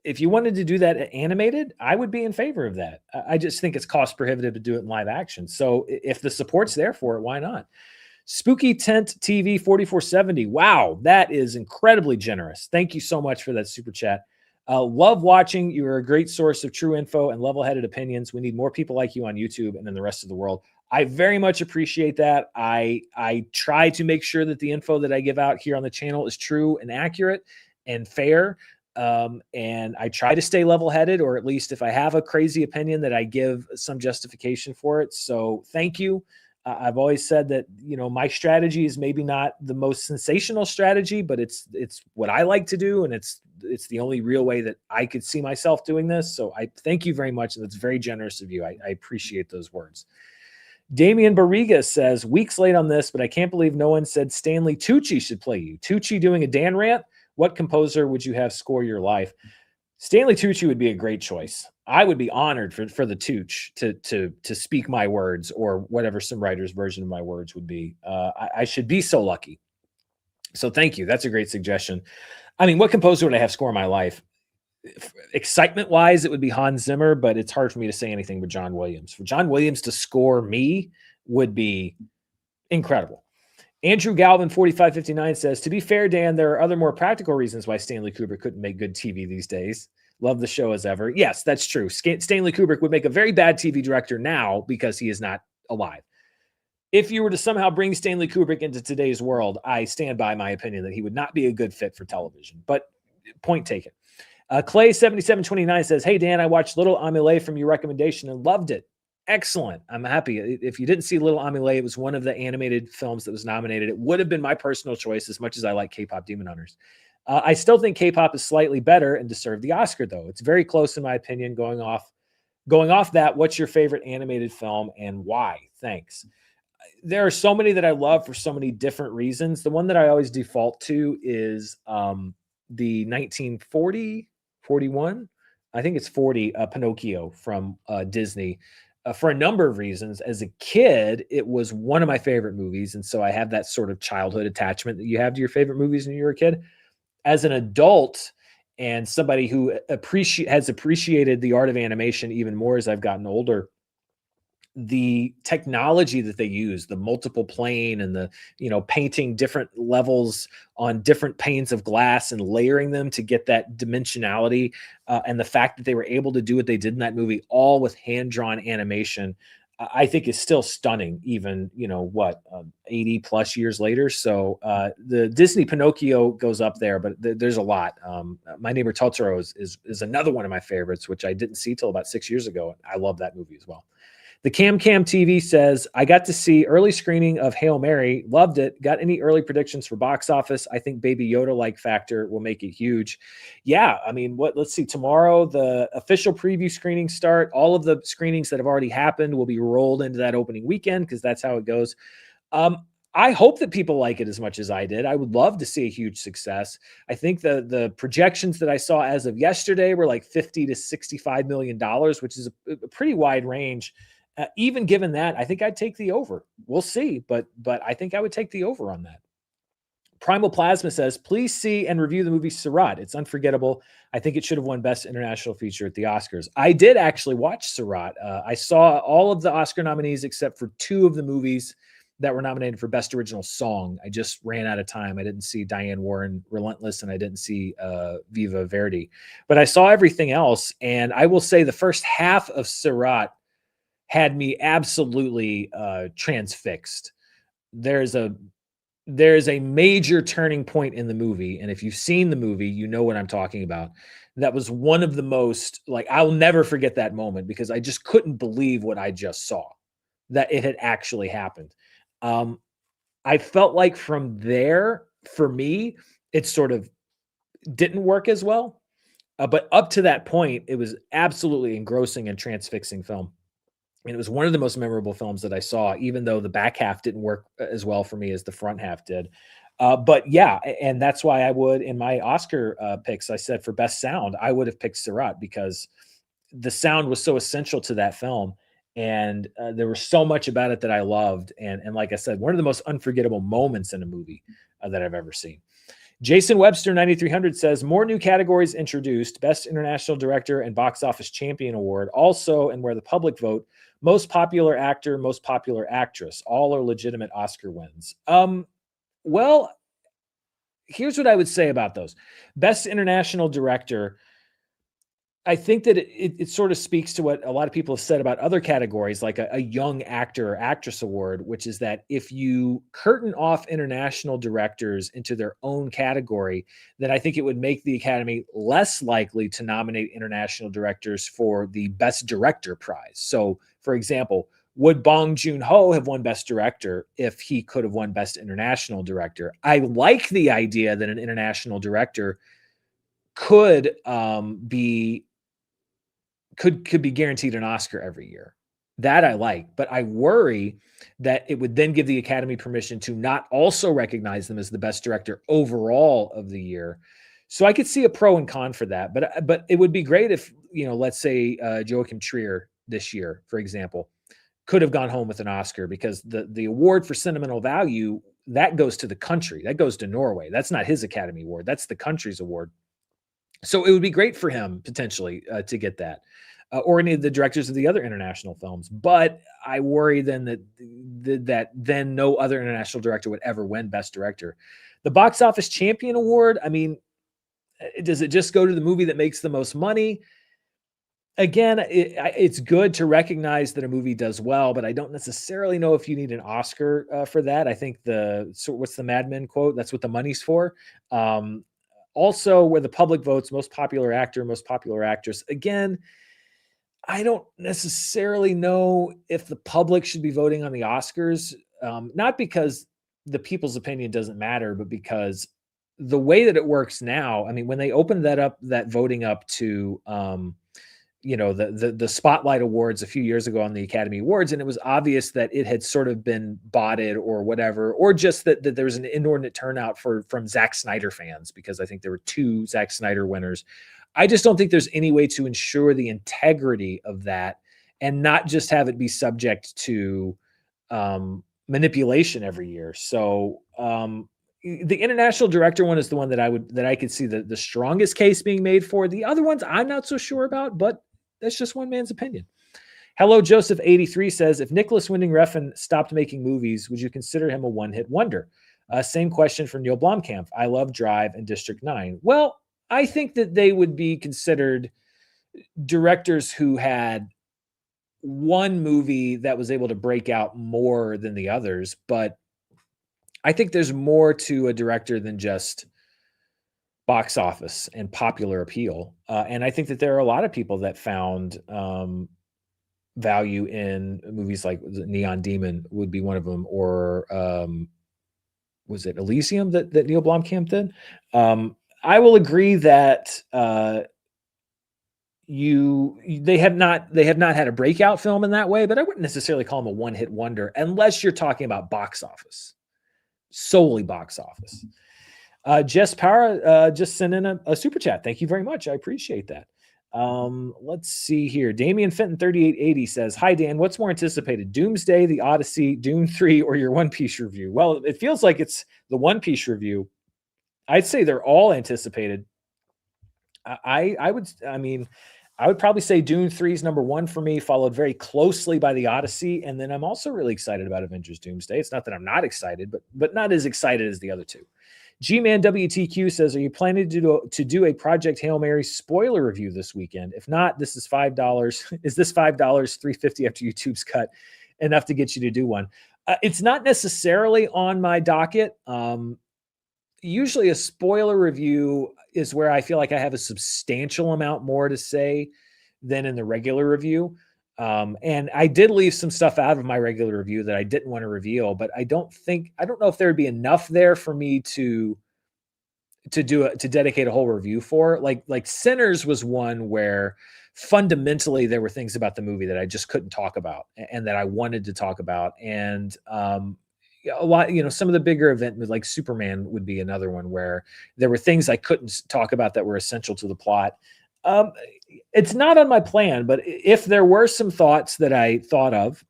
If you wanted to do that animated, I would be in favor of that. I just think it's cost prohibitive to do it in live action. So if the support's there for it, why not? Spooky Tent TV 4470. Wow, that is incredibly generous. Thank you so much for that super chat. Love watching. You are a great source of true info and level-headed opinions. We need more people like you on YouTube and in the rest of the world. I very much appreciate that. I try to make sure that the info that I give out here on the channel is true and accurate and fair. And I try to stay level-headed, or at least if I have a crazy opinion, that I give some justification for it. So thank you. I've always said that, my strategy is maybe not the most sensational strategy, but it's what I like to do. And it's the only real way that I could see myself doing this. So I thank you very much. And that's very generous of you. I appreciate those words. Damian Barriga says, weeks late on this, but I can't believe no one said Stanley Tucci should play you. Tucci doing a Dan rant. What composer would you have score your life? Stanley Tucci would be a great choice. I would be honored for the Tooch to speak my words or whatever some writer's version of my words would be. I should be so lucky. So thank you. That's a great suggestion. I mean, what composer would I have score my life? Excitement wise, it would be Hans Zimmer, but it's hard for me to say anything with John Williams. For John Williams to score me would be incredible. Andrew Galvin 4559 says, to be fair, Dan, there are other more practical reasons why Stanley Kubrick couldn't make good TV these days. Love the show as ever. Yes, that's true. Stanley Kubrick would make a very bad TV director now because he is not alive. If you were to somehow bring Stanley Kubrick into today's world, I stand by my opinion that he would not be a good fit for television. But point taken. Clay7729 says, hey, Dan, I watched Little Amelie from your recommendation and loved it. Excellent. I'm happy. If you didn't see Little Amelie, it was one of the animated films that was nominated. It would have been my personal choice as much as I like K-pop Demon Hunters. I still think K-pop is slightly better and deserved the Oscar, though. It's very close, in my opinion. Going off that, what's your favorite animated film and why? Thanks. There are so many that I love for so many different reasons. The one that I always default to is the 41, I think it's 40, Pinocchio from Disney. For a number of reasons. As a kid, it was one of my favorite movies. And so I have that sort of childhood attachment that you have to your favorite movies when you were a kid. As an adult and somebody who has appreciated the art of animation even more as I've gotten older, the technology that they use, the multiple plane and the, painting different levels on different panes of glass and layering them to get that dimensionality. And the fact that they were able to do what they did in that movie, all with hand-drawn animation, I think is still stunning, even, 80 plus years later. So the Disney Pinocchio goes up there, but there's a lot. My Neighbor Totoro is another one of my favorites, which I didn't see till about 6 years ago. I love that movie as well. The Cam TV says, I got to see early screening of Hail Mary. Loved it. Got any early predictions for box office? I think Baby Yoda-like factor will make it huge. Yeah, I mean, let's see. Tomorrow, the official preview screenings start. All of the screenings that have already happened will be rolled into that opening weekend because that's how it goes. I hope that people like it as much as I did. I would love to see a huge success. I think the projections that I saw as of yesterday were like $50 to $65 million, which is a pretty wide range. Even given that, I think I'd take the over. We'll see, but I think I would take the over on that. Primal Plasma says, please see and review the movie Surratt. It's unforgettable. I think it should have won Best International Feature at the Oscars. I did actually watch Surratt. I saw all of the Oscar nominees except for two of the movies that were nominated for Best Original Song. I just ran out of time. I didn't see Diane Warren Relentless, and I didn't see Viva Verdi. But I saw everything else, and I will say the first half of Surratt had me absolutely transfixed. There's a major turning point in the movie, and if you've seen the movie, you know what I'm talking about. That was one of the most, I'll never forget that moment because I just couldn't believe what I just saw, that it had actually happened. I felt like from there, for me, it sort of didn't work as well. But up to that point, it was absolutely engrossing and transfixing film. And it was one of the most memorable films that I saw, even though the back half didn't work as well for me as the front half did. But yeah, and that's why I would, in my Oscar picks, I said for best sound, I would have picked Surratt because the sound was so essential to that film. And there was so much about it that I loved. And like I said, one of the most unforgettable moments in a movie that I've ever seen. Jason Webster 9300 says, more new categories introduced, Best International Director and Box Office Champion Award. Also, and where the public vote, most popular actor, most popular actress. All are legitimate Oscar wins. Well, here's what I would say about those. Best International Director, I think that it sort of speaks to what a lot of people have said about other categories, like a young actor or actress award, which is that if you curtain off international directors into their own category, then I think it would make the Academy less likely to nominate international directors for the Best Director prize. So, for example, would Bong Joon-ho have won Best Director if he could have won Best International Director? I like the idea that an international director could be guaranteed an Oscar every year. That I like, but I worry that it would then give the Academy permission to not also recognize them as the best director overall of the year. So I could see a pro and con for that, but it would be great if, let's say Joachim Trier this year, for example, could have gone home with an Oscar, because the award for sentimental value, that goes to the country, that goes to Norway. That's not his Academy Award. That's the country's award. So it would be great for him potentially to get that, or any of the directors of the other international films. But I worry then that then no other international director would ever win Best Director. The Box Office Champion Award, I mean, does it just go to the movie that makes the most money? Again, it's good to recognize that a movie does well, but I don't necessarily know if you need an Oscar for that. I think what's the Mad Men quote? That's what the money's for. Also, where the public votes most popular actor, most popular actress. Again, I don't necessarily know if the public should be voting on the Oscars, not because the people's opinion doesn't matter, but because the way that it works now, I mean, when they opened that voting up to, the Spotlight Awards a few years ago on the Academy Awards, and it was obvious that it had sort of been botted or whatever, or just that there was an inordinate turnout from Zack Snyder fans, because I think there were 2 Zack Snyder winners. I just don't think there's any way to ensure the integrity of that and not just have it be subject to manipulation every year. So the international director one is the one that I could see the strongest case being made for. The other ones I'm not so sure about, but that's just one man's opinion. Hello, Joseph 83 says, if Nicholas Winding Refn stopped making movies, would you consider him a one-hit wonder? Same question for Neil Blomkamp. I love Drive and District 9. Well, I think that they would be considered directors who had one movie that was able to break out more than the others, but I think there's more to a director than just box office and popular appeal. And I think that there are a lot of people that found value in movies like Neon Demon would be one of them, or was it Elysium that Neil Blomkamp did? I will agree that they have not had a breakout film in that way, but I wouldn't necessarily call them a one-hit wonder unless you're talking about box office, solely box office. Jess Power just sent in a super chat. Thank you very much. I appreciate that. Let's see here. Damian Fenton 3880 says, hi Dan, what's more anticipated, Doomsday, The Odyssey, Dune 3, or your One Piece review? Well, it feels like it's the One Piece review. I'd say they're all anticipated. I would probably say Dune 3 is number 1 for me, followed very closely by The Odyssey. And then I'm also really excited about Avengers Doomsday. It's not that I'm not excited, but not as excited as the other two. G-Man WTQ says, are you planning to do a Project Hail Mary spoiler review this weekend? If not, this is $5. Is this $5, $3.50 after YouTube's cut, enough to get you to do one? It's not necessarily on my docket. Usually a spoiler review is where I feel like I have a substantial amount more to say than in the regular review. And I did leave some stuff out of my regular review that I didn't want to reveal, but I don't know if there would be enough there for me to dedicate a whole review for. Like Sinners was one where fundamentally there were things about the movie that I just couldn't talk about and that I wanted to talk about. And, a lot, some of the bigger events like Superman would be another one where there were things I couldn't talk about that were essential to the plot. It's not on my plan, but if there were some thoughts that I thought of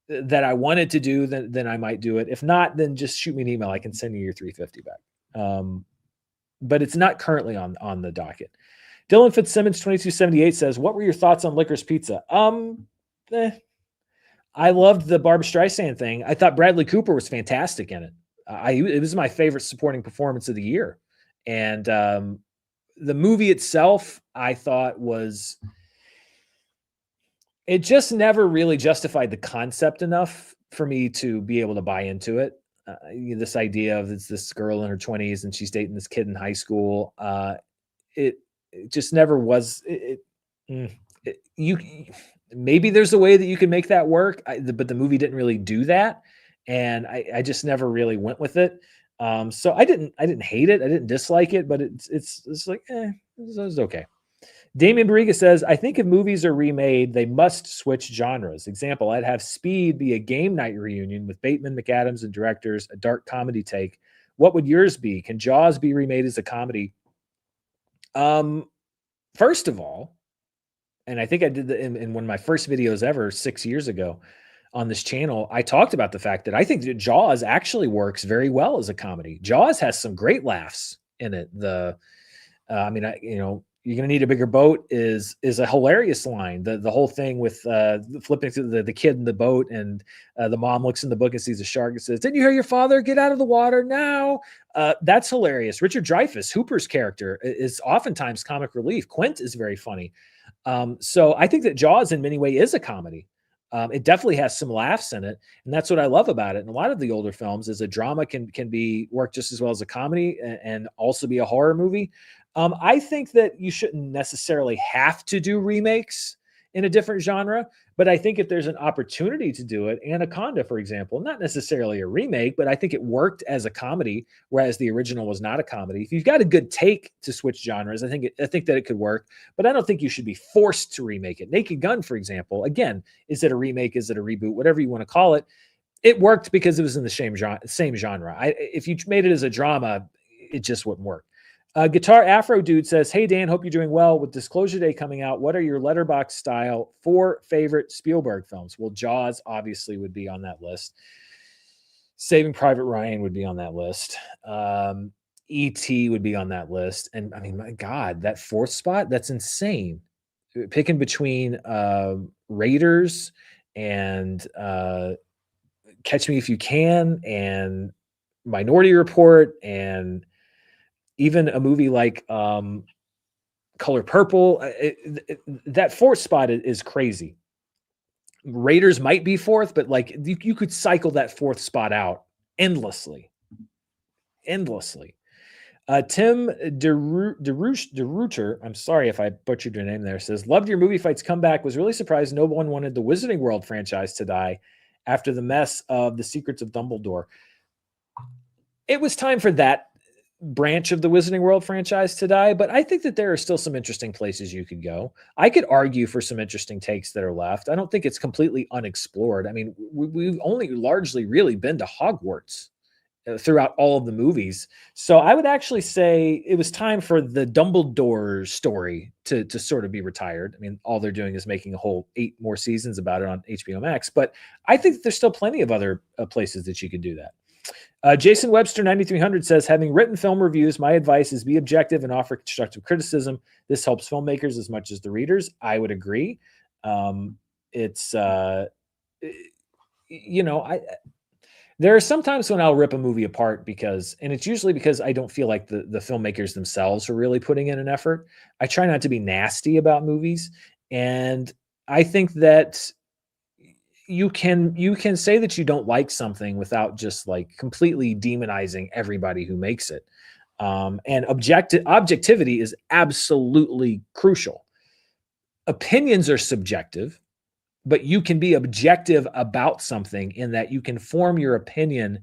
that I wanted to do, then I might do it. If not, then just shoot me an email. I can send you your $3.50 back. But it's not currently on the docket. Dylan Fitzsimmons 2278 says, what were your thoughts on Licorice Pizza? I loved the Barbra Streisand thing. I thought Bradley Cooper was fantastic in it. It was my favorite supporting performance of the year. And the movie itself, I thought it just never really justified the concept enough for me to be able to buy into it. This idea of this girl in her 20s and she's dating this kid in high school. It just never was. Maybe there's a way that you can make that work, but the movie didn't really do that, and I just never really went with it. So I didn't hate it, I didn't dislike it, but it's like it's okay. Damian Barriga says, I think if movies are remade, they must switch genres. Example, I'd have Speed be a game night reunion with Bateman, McAdams, and directors, a dark comedy take What would yours be? Can Jaws be remade as a comedy? First of all, and I think I did in one of my first videos ever 6 years ago on this channel, I talked about the fact that I think that Jaws actually works very well as a comedy. Jaws has some great laughs in it. You're gonna need a bigger boat is a hilarious line. The whole thing with flipping through the kid in the boat, and the mom looks in the book and sees a shark and says, "Didn't you hear your father? Get out of the water now." That's hilarious. Richard Dreyfuss, Hooper's character, is oftentimes comic relief. Quint is very funny. So I think that Jaws in many ways is a comedy. It definitely has some laughs in it, and that's what I love about it. And a lot of the older films is a drama can be work just as well as a comedy, and also be a horror movie. I think that you shouldn't necessarily have to do remakes in a different genre, but I think if there's an opportunity to do it, Anaconda, for example, not necessarily a remake, but I think it worked as a comedy, whereas the original was not a comedy. If you've got a good take to switch genres, I think that it could work, but I don't think you should be forced to remake it. Naked Gun, for example, again, is it a remake? Is it a reboot? Whatever you want to call it. It worked because it was in the same genre. If you made it as a drama, it just wouldn't work. Guitar Afro Dude says, "Hey Dan, hope you're doing well. With Disclosure Day coming out, what are your letterbox style 4 favorite Spielberg films?" Well, Jaws obviously would be on that list. Saving Private Ryan would be on that list. E.T. would be on that list. And I mean, my God, that 4th spot, that's insane. Picking between Raiders and Catch Me If You Can and Minority Report, and even a movie like Color Purple. That 4th spot is crazy. Raiders might be 4th, but like you could cycle that 4th spot out endlessly. Tim DeRuiter, I'm sorry if I butchered your name there, says, "Loved your movie fights comeback. Was really surprised no one wanted the Wizarding World franchise to die after the mess of The Secrets of Dumbledore." It was time for that branch of the Wizarding World franchise to die, but I think that there are still some interesting places you could go. I could argue for some interesting takes that are left. I don't think it's completely unexplored. I mean, we've only largely really been to Hogwarts throughout all of the movies. So I would actually say it was time for the Dumbledore story to sort of be retired. I mean, all they're doing is making a whole 8 more seasons about it on HBO Max, but I think there's still plenty of other places that you could do that. Jason Webster 9300 says, "Having written film reviews, my advice is be objective and offer constructive criticism. This helps filmmakers as much as the readers." I would agree. There are some times when I'll rip a movie apart and it's usually because I don't feel like the filmmakers themselves are really putting in an effort. I try not to be nasty about movies, and I think that you can say that you don't like something without just like completely demonizing everybody who makes it. And objectivity is absolutely crucial. Opinions are subjective, but you can be objective about something in that you can form your opinion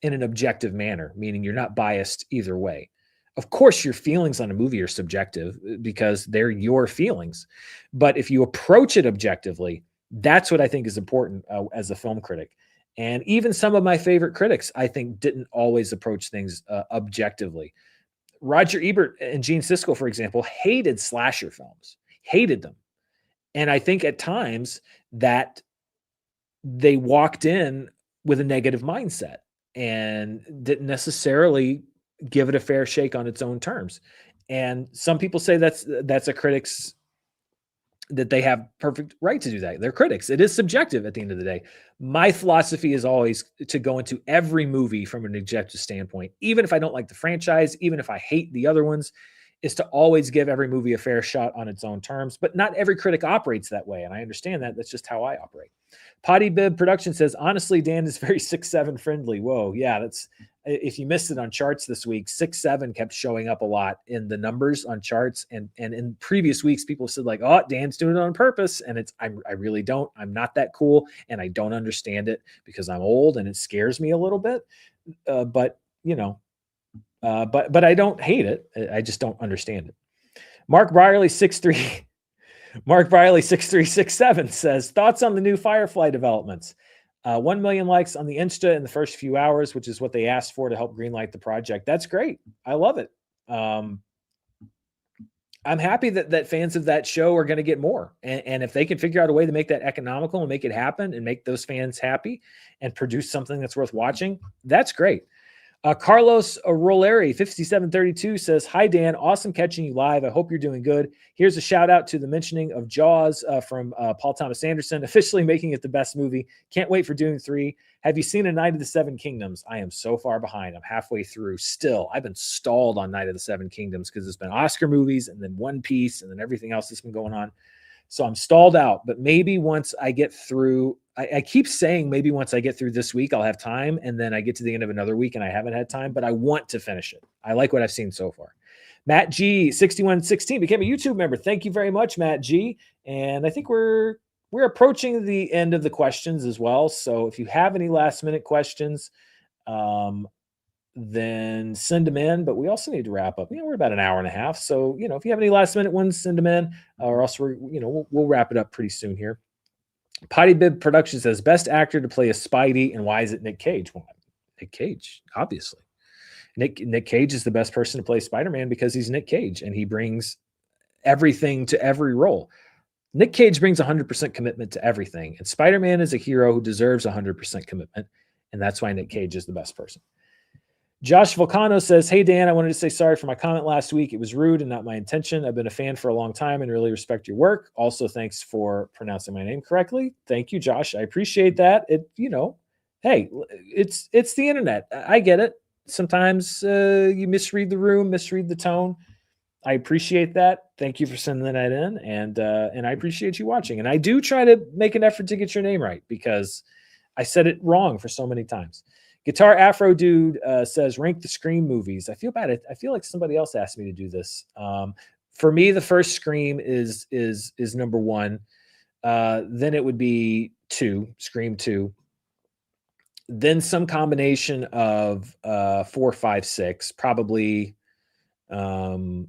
in an objective manner, meaning you're not biased either way. Of course, your feelings on a movie are subjective because they're your feelings. But if you approach it objectively, that's what I think is important as a film critic. And even some of my favorite critics, I think, didn't always approach things objectively. Roger Ebert and Gene Siskel, for example, hated slasher films, hated them. And I think at times that they walked in with a negative mindset and didn't necessarily give it a fair shake on its own terms. And some people say that's a critic's, that they have perfect right to do that. They're critics. It is subjective at the end of the day. My philosophy is always to go into every movie from an objective standpoint, even if I don't like the franchise, even if I hate the other ones, is to always give every movie a fair shot on its own terms. But not every critic operates that way, and I understand that. That's just how I operate. Potty Bib Production says, "Honestly, Dan is very 6'7" friendly." Whoa, yeah, that's, if you missed it on charts this week, 6'7" kept showing up a lot in the numbers on charts, and in previous weeks, people said like, "Oh, Dan's doing it on purpose," and I really don't. I'm not that cool, and I don't understand it because I'm old and it scares me a little bit. But I don't hate it. I just don't understand it. Mark Brierly 6367 says, "Thoughts on the new Firefly developments?" 1 million likes on the Insta in the first few hours, which is what they asked for to help greenlight the project. That's great. I love it. I'm happy that fans of that show are going to get more. And if they can figure out a way to make that economical and make it happen and make those fans happy and produce something that's worth watching, that's great. Carlos Roleri, 5732 says, "Hi, Dan. Awesome catching you live. I hope you're doing good. Here's a shout out to the mentioning of Jaws from Paul Thomas Anderson, officially making it the best movie. Can't wait for Dune 3. Have you seen A Night of the Seven Kingdoms? I am so far behind. I'm halfway through still. I've been stalled on Night of the Seven Kingdoms because it's been Oscar movies and then One Piece and then everything else that's been going on. So I'm stalled out, but maybe once I get through, I keep saying maybe once I get through this week, I'll have time. And then I get to the end of another week and I haven't had time, but I want to finish it. I like what I've seen so far. Matt G, 6116 became a YouTube member. Thank you very much, Matt G. And I think we're approaching the end of the questions as well. So if you have any last minute questions, then send them in. But we also need to wrap up. We're about an hour and a half. So, if you have any last minute ones, send them in, or else we'll wrap it up pretty soon here. Potty Bib Productions says, best actor to play a Spidey, and why is it Nick Cage? Well, Nick Cage, obviously. Nick Cage is the best person to play Spider-Man because he's Nick Cage, and he brings everything to every role. Nick Cage brings 100% commitment to everything, and Spider-Man is a hero who deserves 100% commitment, and that's why Nick Cage is the best person. Josh Volcano says, hey, Dan, I wanted to say sorry for my comment last week. It was rude and not my intention. I've been a fan for a long time and really respect your work. Also, thanks for pronouncing my name correctly. Thank you, Josh. I appreciate that. Hey, it's the internet. I get it. Sometimes you misread the room, misread the tone. I appreciate that. Thank you for sending that in, and I appreciate you watching. And I do try to make an effort to get your name right because I said it wrong for so many times. Guitar Afro Dude says, rank the Scream movies. I feel bad. I feel like somebody else asked me to do this. For me, the first Scream is number one. Then it would be Scream 2. Then some combination of 4, 5, 6, probably like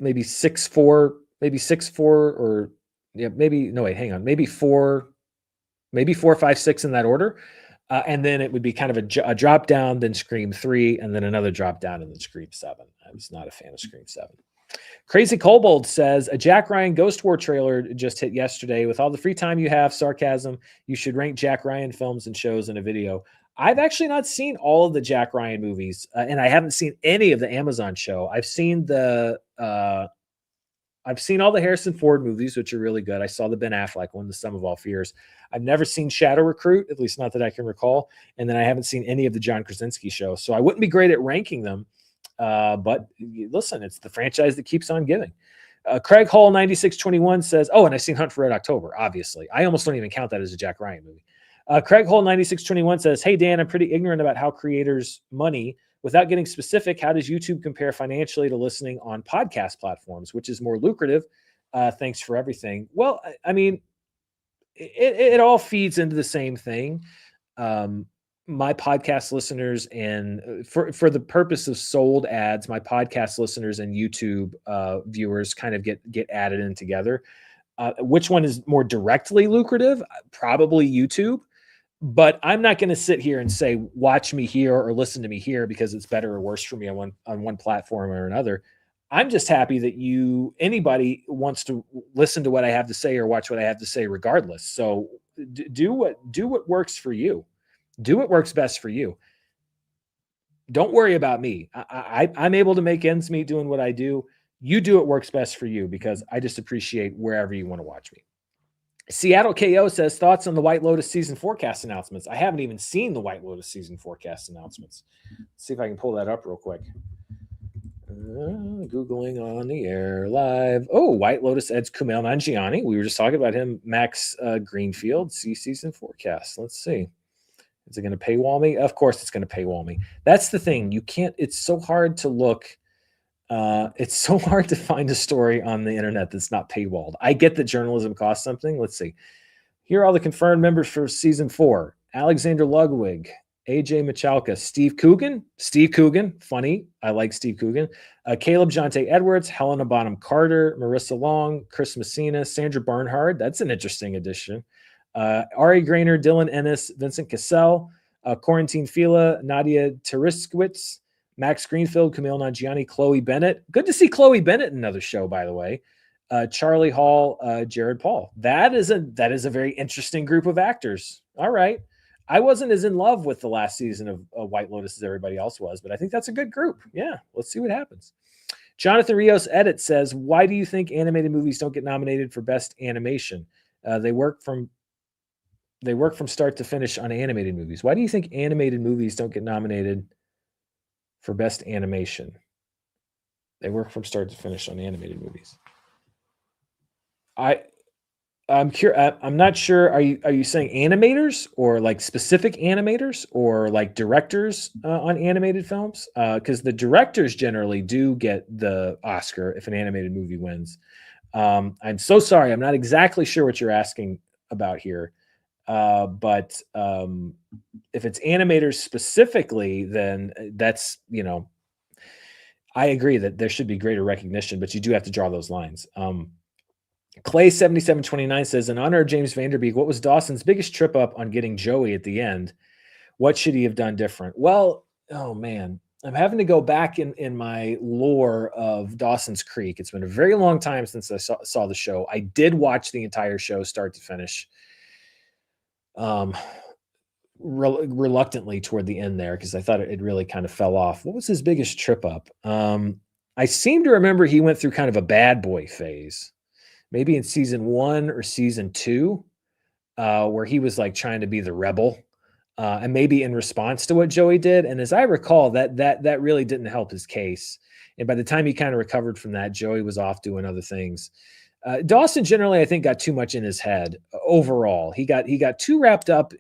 maybe 6, 4, maybe 6, 4, or maybe 4. Maybe 4, 5, 6 in that order. And then it would be kind of a drop down, then Scream 3, and then another drop down, and then Scream 7. I was not a fan of Scream 7. Crazy Kobold says, a Jack Ryan Ghost War trailer just hit yesterday. With all the free time you have, sarcasm, you should rank Jack Ryan films and shows in a video. I've actually not seen all of the Jack Ryan movies, and I haven't seen any of the Amazon show. I've seen all the Harrison Ford movies, which are really good. I saw the Ben Affleck one, The Sum of All Fears. I've never seen Shadow Recruit, at least not that I can recall. And then I haven't seen any of the John Krasinski shows. So I wouldn't be great at ranking them. But listen, it's the franchise that keeps on giving. Craig Hall 9621 says, oh, and I've seen Hunt for Red October, obviously. I almost don't even count that as a Jack Ryan movie. Craig Hall 9621 says, hey, Dan, I'm pretty ignorant about how creators' money. Without getting specific, how does YouTube compare financially to listening on podcast platforms, which is more lucrative? Thanks for everything. Well, I mean, it all feeds into the same thing. My podcast listeners, and for the purpose of sold ads, my podcast listeners and YouTube viewers kind of get added in together. Which one is more directly lucrative? Probably YouTube. But I'm not going to sit here and say, watch me here or listen to me here because it's better or worse for me on one platform or another. I'm just happy that anybody wants to listen to what I have to say or watch what I have to say regardless. So do what works for you. Do what works best for you. Don't worry about me. I'm able to make ends meet doing what I do. You do what works best for you because I just appreciate wherever you want to watch me. Seattle KO says, thoughts on the White Lotus season forecast announcements. I haven't even seen the White Lotus season forecast announcements. Let's see if I can pull that up real quick. Googling on the air live. Oh, White Lotus adds Kumail Nanjiani. We were just talking about him. Max Greenfield, season forecast. Let's see. Is it going to paywall me? Of course it's going to paywall me. That's the thing. You can't, it's so hard to look. It's so hard to find a story on the internet that's not paywalled. I get that journalism costs something. Let's see. Here are all the confirmed members for season 4. Alexander Ludwig, AJ Michalka, Steve Coogan, funny. I like Steve Coogan. Caleb Jonte Edwards, Helena Bonham Carter, Marissa Long, Chris Messina, Sandra Bernhard. That's an interesting addition. Ari Grainer, Dylan Ennis, Vincent Cassell, Quarantine Fila, Nadia Teriskowitz, Max Greenfield, Camille Nanjiani, Chloe Bennett. Good to see Chloe Bennett in another show, by the way. Charlie Hall, Jared Paul. That is a very interesting group of actors. All right. I wasn't as in love with the last season of White Lotus as everybody else was, but I think that's a good group. Yeah, let's see what happens. Jonathan Rios Edit says, why do you think animated movies don't get nominated for best animation? They work from start to finish on animated movies. Why do you think animated movies don't get nominated for best animation? They work from start to finish on animated movies. I'm curious. I'm not sure. Are you saying animators or like specific animators or like directors on animated films? Because the directors generally do get the Oscar if an animated movie wins. I'm so sorry. I'm not exactly sure what you're asking about here. But if it's animators specifically, then that's, I agree that there should be greater recognition, but you do have to draw those lines. Clay7729 says, in honor of James Vanderbeek, what was Dawson's biggest trip up on getting Joey at the end? What should he have done different? Well, oh man, I'm having to go back in my lore of Dawson's Creek. It's been a very long time since I saw the show. I did watch the entire show start to finish. Reluctantly toward the end there because I thought it really kind of fell off. What was his biggest trip up? I seem to remember he went through kind of a bad boy phase, maybe in season 1 or season 2, where he was like trying to be the rebel, and maybe in response to what Joey did. And as I recall, that really didn't help his case. And by the time he kind of recovered from that, Joey was off doing other things. Dawson generally, I think, got too much in his head overall. He got too wrapped up,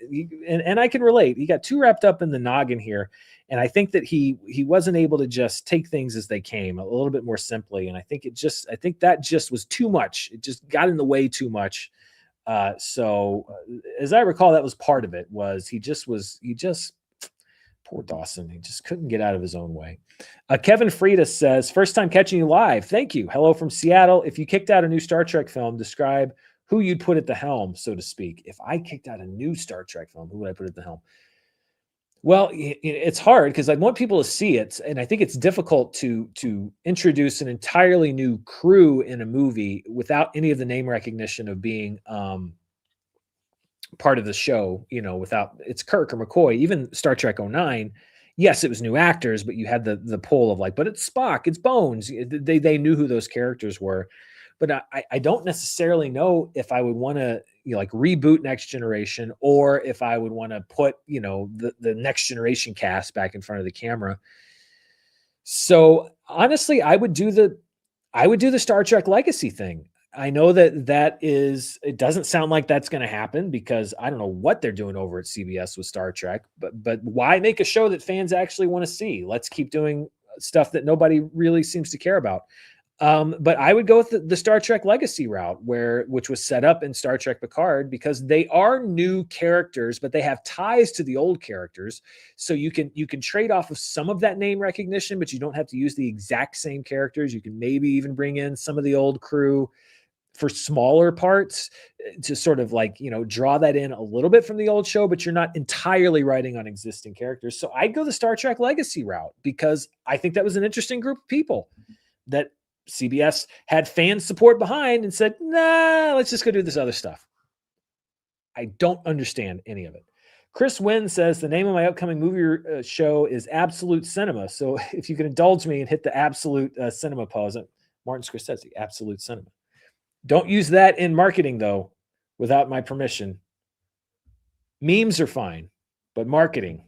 and I can relate. He got too wrapped up in the noggin here, and I think that he wasn't able to just take things as they came a little bit more simply. And I think that just was too much. It just got in the way too much. So as I recall, that was part of it. Poor Dawson. He just couldn't get out of his own way. Kevin Frieda says, first time catching you live. Thank you. Hello from Seattle. If you kicked out a new Star Trek film, describe who you'd put at the helm, so to speak. If I kicked out a new Star Trek film, who would I put at the helm? Well, it's hard because I want people to see it. And I think it's difficult to introduce an entirely new crew in a movie without any of the name recognition of being part of the show, without it's Kirk or McCoy. Even Star Trek 09, yes, it was new actors, but you had the pull of like, but it's Spock, it's Bones. They knew who those characters were. But I don't necessarily know if I would want to like reboot Next Generation, or if I would want to put the Next Generation cast back in front of the camera. So honestly, I would do the Star Trek Legacy thing. I know it doesn't sound like that's going to happen because I don't know what they're doing over at CBS with Star Trek, but why make a show that fans actually want to see? Let's keep doing stuff that nobody really seems to care about. But I would go with the Star Trek Legacy route, which was set up in Star Trek Picard, because they are new characters, but they have ties to the old characters. So you can trade off of some of that name recognition, but you don't have to use the exact same characters. You can maybe even bring in some of the old crew for smaller parts to sort of like, draw that in a little bit from the old show, but you're not entirely writing on existing characters. So I'd go the Star Trek Legacy route because I think that was an interesting group of people that CBS had fan support behind and said, nah, let's just go do this other stuff. I don't understand any of it. Chris Wynn says the name of my upcoming movie show is Absolute Cinema. So if you can indulge me and hit the Absolute Cinema pause, Martin Scorsese, Absolute Cinema. Don't use that in marketing, though, without my permission. Memes are fine, but marketing,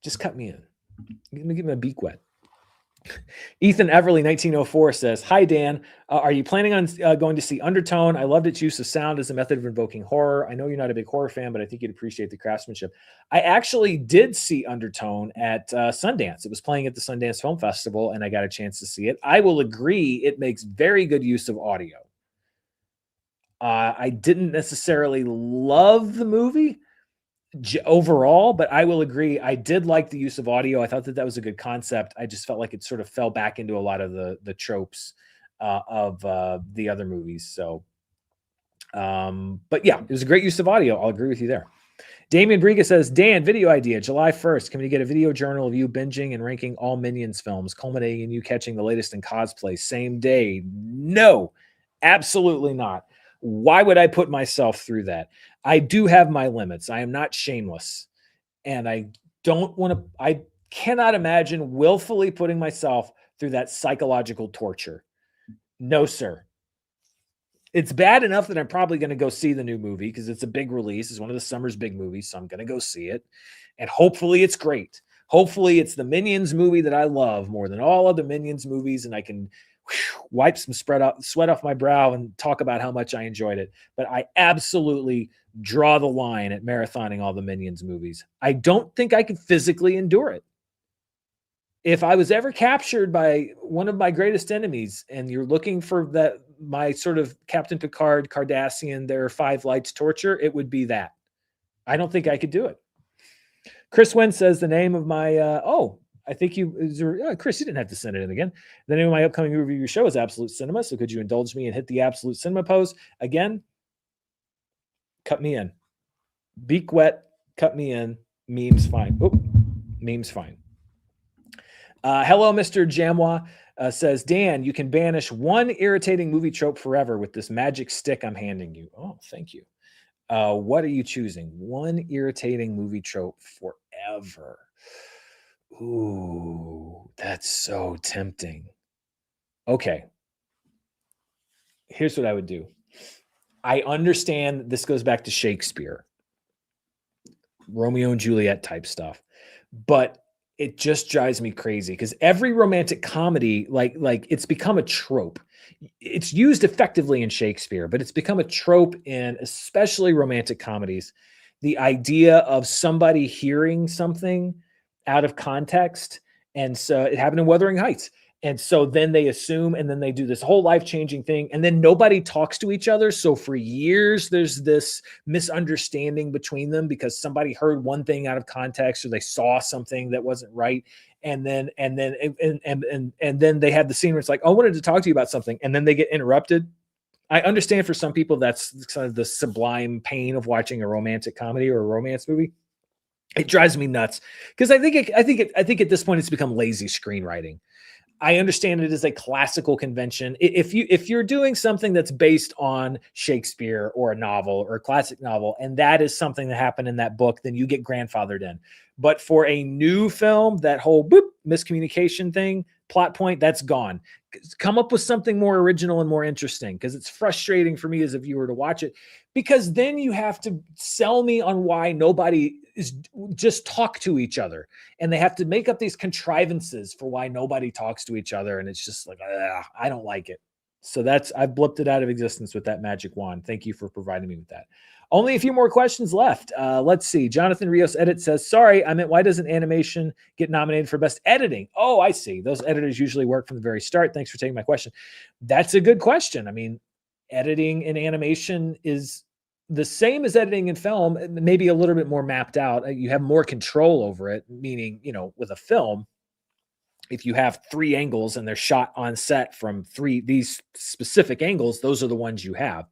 just cut me in. Let me get my beak wet. Ethan Everly, 1904, says, hi, Dan. Are you planning on going to see Undertone? I loved its use of sound as a method of invoking horror. I know you're not a big horror fan, but I think you'd appreciate the craftsmanship. I actually did see Undertone at Sundance. It was playing at the Sundance Film Festival, and I got a chance to see it. I will agree it makes very good use of audio. I didn't necessarily love the movie overall, but I will agree I did like the use of audio. I thought that was a good concept. I just felt like it sort of fell back into a lot of the tropes of the other movies. So But yeah, it was a great use of audio. I'll agree with you there. Damian Briga says, Dan, video idea, July 1st. Can we get a video journal of you binging and ranking all Minions films, culminating in you catching the latest in cosplay same day? No, absolutely not. Why would I put myself through that? I do have my limits. I am not shameless. And I cannot imagine willfully putting myself through that psychological torture. No, sir. It's bad enough that I'm probably going to go see the new movie because it's a big release. It's one of the summer's big movies, so I'm going to go see it. And hopefully it's great. Hopefully it's the Minions movie that I love more than all other Minions movies, and I can wipe some sweat off my brow and talk about how much I enjoyed it. But I absolutely draw the line at marathoning all the Minions movies. I don't think I could physically endure it. If I was ever captured by one of my greatest enemies and you're looking for my sort of Captain Picard, Cardassian, there are five lights torture, it would be that. I don't think I could do it. Chris Wen says the name of my, I think Chris, you didn't have to send it in again. The name of my upcoming review show is Absolute Cinema. So could you indulge me and hit the Absolute Cinema pose? Again, cut me in. Beak wet, cut me in. Memes fine. Memes fine. Hello, Mr. Jamwa says, Dan, you can banish one irritating movie trope forever with this magic stick I'm handing you. Oh, thank you. What are you choosing? One irritating movie trope forever. Ooh, that's so tempting. Okay. Here's what I would do. I understand this goes back to Shakespeare, Romeo and Juliet type stuff, but it just drives me crazy because every romantic comedy, like it's become a trope. It's used effectively in Shakespeare, but it's become a trope in especially romantic comedies. The idea of somebody hearing something out of context. And so it happened in Wuthering Heights. And so then they assume, and then they do this whole life-changing thing, and then nobody talks to each other. So for years, there's this misunderstanding between them because somebody heard one thing out of context or they saw something that wasn't right. And then they had the scene where it's like, oh, I wanted to talk to you about something, and then they get interrupted. I understand for some people that's kind of the sublime pain of watching a romantic comedy or a romance movie. It drives me nuts because I think at this point it's become lazy screenwriting. I understand it is a classical convention. If you're doing something that's based on Shakespeare or a novel or a classic novel, and that is something that happened in that book, then you get grandfathered in. But for a new film, that whole miscommunication thing, plot point, that's gone. Come up with something more original and more interesting, because it's frustrating for me as a viewer to watch it, because then you have to sell me on why nobody is just talk to each other, and they have to make up these contrivances for why nobody talks to each other, and it's just like, I don't like it. So I've blipped it out of existence with that magic wand. Thank you for providing me with that. Only a few more questions left. Let's see. Jonathan Rios Edit says, sorry, I meant, why doesn't animation get nominated for best editing? Oh, I see. Those editors usually work from the very start. Thanks for taking my question. That's a good question. I mean, editing in animation is the same as editing in film, maybe a little bit more mapped out. You have more control over it, meaning, with a film, if you have 3 angles and they're shot on set from these specific angles, those are the ones you have.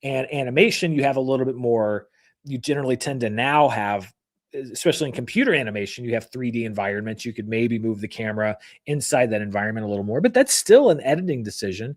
And animation, you have a little bit more, you generally tend to now have, especially in computer animation, you have 3D environments. You could maybe move the camera inside that environment a little more, but that's still an editing decision.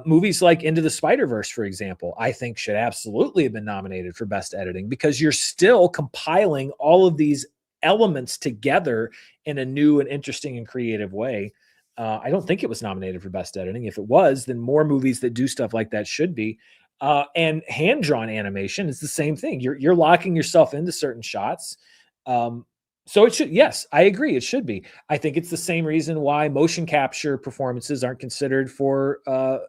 Movies like Into the Spider-Verse, for example, I think should absolutely have been nominated for best editing, because you're still compiling all of these elements together in a new and interesting and creative way. I don't think it was nominated for best editing. If it was, then more movies that do stuff like that should be. And hand-drawn animation is the same thing. You're locking yourself into certain shots. So it should, yes, I agree, it should be. I think it's the same reason why motion capture performances aren't considered for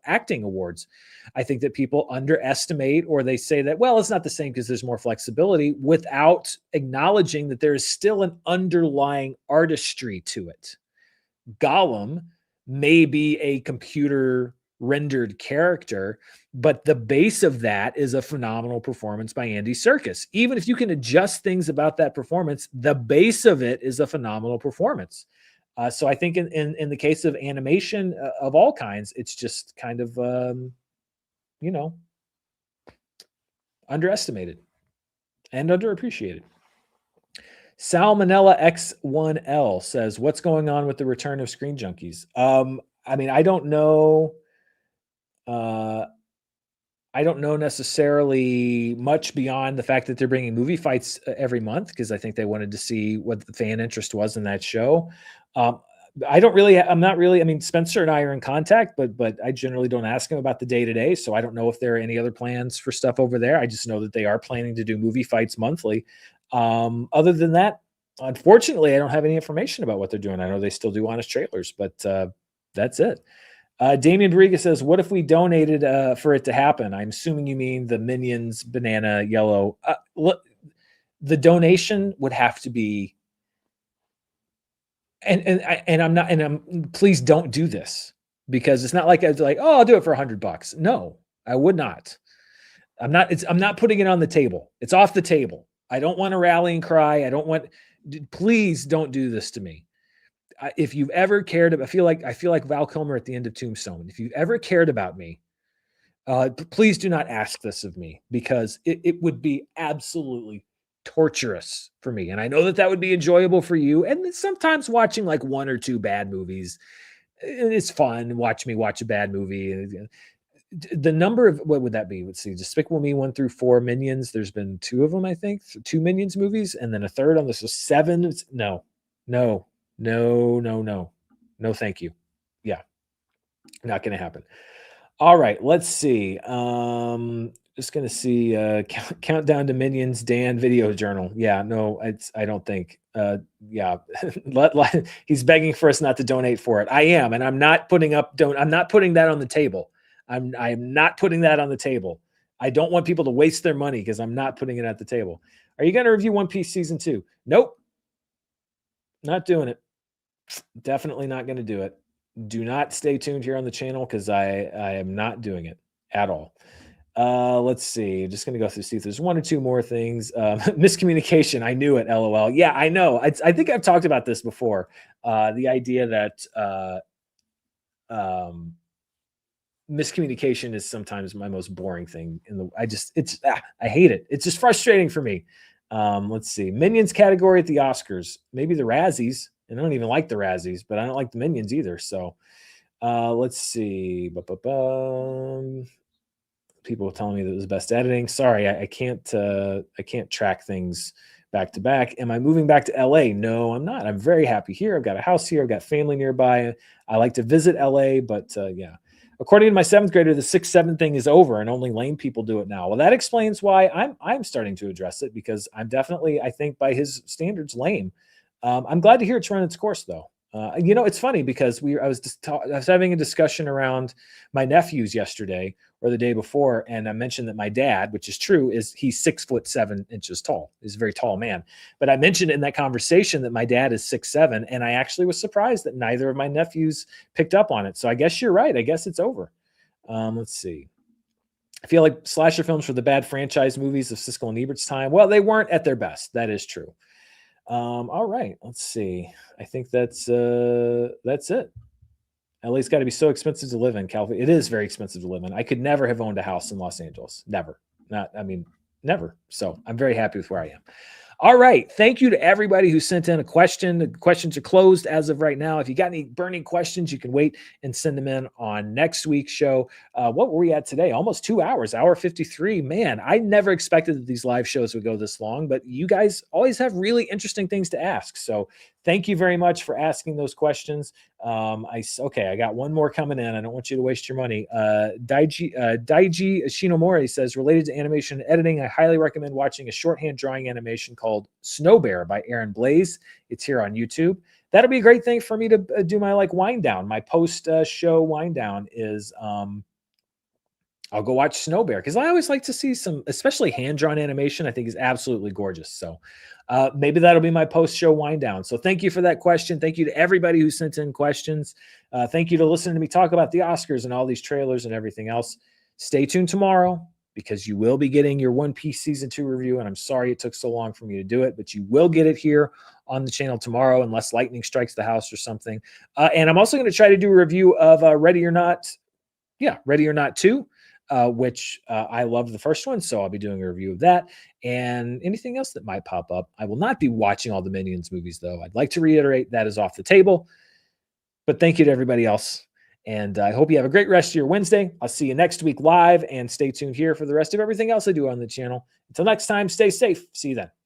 acting awards. I think that people underestimate, or they say that, well, it's not the same because there's more flexibility, without acknowledging that there is still an underlying artistry to it. Gollum may be a computer rendered character, but the base of that is a phenomenal performance by Andy Serkis. Even if you can adjust things about that performance, the base of it is a phenomenal performance. So I think in the case of animation of all kinds, it's just kind of, underestimated and underappreciated. Salmonella X1L says, what's going on with the return of Screen Junkies? I mean, I don't know. I don't know necessarily much beyond the fact that they're bringing movie fights every month, because I think they wanted to see what the fan interest was in that show. I'm not really, I mean, Spencer and I are in contact, but I generally don't ask him about the day to day. So I don't know if there are any other plans for stuff over there. I just know that they are planning to do movie fights monthly. Other than that, unfortunately, I don't have any information about what they're doing. I know they still do honest trailers, but that's it. Damian Barriga says, what if we donated for it to happen? I'm assuming you mean the Minions banana yellow. Look, the donation would have to be, please don't do this, because it's not like I was like, oh, I'll do it for $100. No, I would not. I'm not putting it on the table. It's off the table. I don't want to rallying cry. Please don't do this to me. If you've ever cared about, I feel like Val Kilmer at the end of Tombstone. If you've ever cared about me, please do not ask this of me, because it would be absolutely torturous for me. And I know that would be enjoyable for you. And sometimes watching like one or two bad movies, it's fun. Watch me watch a bad movie. The number of, what would that be? Let's see, Despicable Me 1 through 4, Minions. There's been 2 of them, I think, 2 Minions movies, and then a third on this. So 7. No, thank you. Yeah, not going to happen. All right, let's see. Just going to see countdown to Minions, Dan video journal. Yeah, no, I don't think. Yeah, he's begging for us not to donate for it. I am, and I'm not putting I'm not putting that on the table. I'm not putting that on the table. I don't want people to waste their money, because I'm not putting it at the table. Are you going to review One Piece season 2? Nope. Not doing it. Definitely not going to do it. Do not stay tuned here on the channel, because I am not doing it at all. Let's see. Just going to go through, see if there's 1 or 2 more things. Miscommunication. I knew it. LOL. Yeah, I know. I think I've talked about this before. The idea that miscommunication is sometimes my most boring thing I hate it. It's just frustrating for me. Let's see. Minions category at the Oscars. Maybe the Razzies. And I don't even like the Razzies, but I don't like the Minions either. So let's see. People telling me that it was best editing. Sorry, I can't track things back to back. Am I moving back to LA? No, I'm not. I'm very happy here. I've got a house here. I've got family nearby. I like to visit LA, but yeah. According to my 7th grader, the 6-7 thing is over, and only lame people do it now. Well, that explains why I'm starting to address it, because I'm definitely, I think by his standards, lame. I'm glad to hear it's run its course, though. It's funny, because I was having a discussion around my nephews yesterday or the day before, and I mentioned that my dad, which is true, he's 6'7" tall. He's a very tall man. But I mentioned in that conversation that my dad is 6'7", and I actually was surprised that neither of my nephews picked up on it. So I guess you're right. I guess it's over. Let's see. I feel like slasher films were the bad franchise movies of Siskel and Ebert's time. Well, they weren't at their best. That is true. All right, let's see. I think that's it. LA's got to be so expensive to live in. California, it is very expensive to live in. I could never have owned a house in Los Angeles. Never. Never. So I'm very happy with where I am. All right. Thank you to everybody who sent in a question. The questions are closed as of right now. If you got any burning questions, you can wait and send them in on next week's show. What were we at today? Almost 2 hours, hour 53. Man, I never expected that these live shows would go this long, but you guys always have really interesting things to ask. So thank you very much for asking those questions. I got one more coming in. I don't want you to waste your money. Daiji Shinomori says, related to animation and editing, I highly recommend watching a shorthand drawing animation called Snow Bear by Aaron Blaze. It's here on YouTube. That'll be a great thing for me to do my wind down. My post show wind down is I'll go watch Snow Bear, because I always like to see some, especially hand-drawn animation. I think is absolutely gorgeous. So maybe that'll be my post-show wind down. So thank you for that question. Thank you to everybody who sent in questions. Thank you to listening to me talk about the Oscars and all these trailers and everything else. Stay tuned tomorrow, because you will be getting your One Piece Season 2 review, and I'm sorry it took so long for me to do it, but you will get it here on the channel tomorrow, unless lightning strikes the house or something. And I'm also going to try to do a review of Ready or Not 2. which I loved the first one, so I'll be doing a review of that. And anything else that might pop up. I will not be watching all the Minions movies, though. I'd like to reiterate that is off the table. But thank you to everybody else. And I hope you have a great rest of your Wednesday. I'll see you next week live, and stay tuned here for the rest of everything else I do on the channel. Until next time, stay safe. See you then.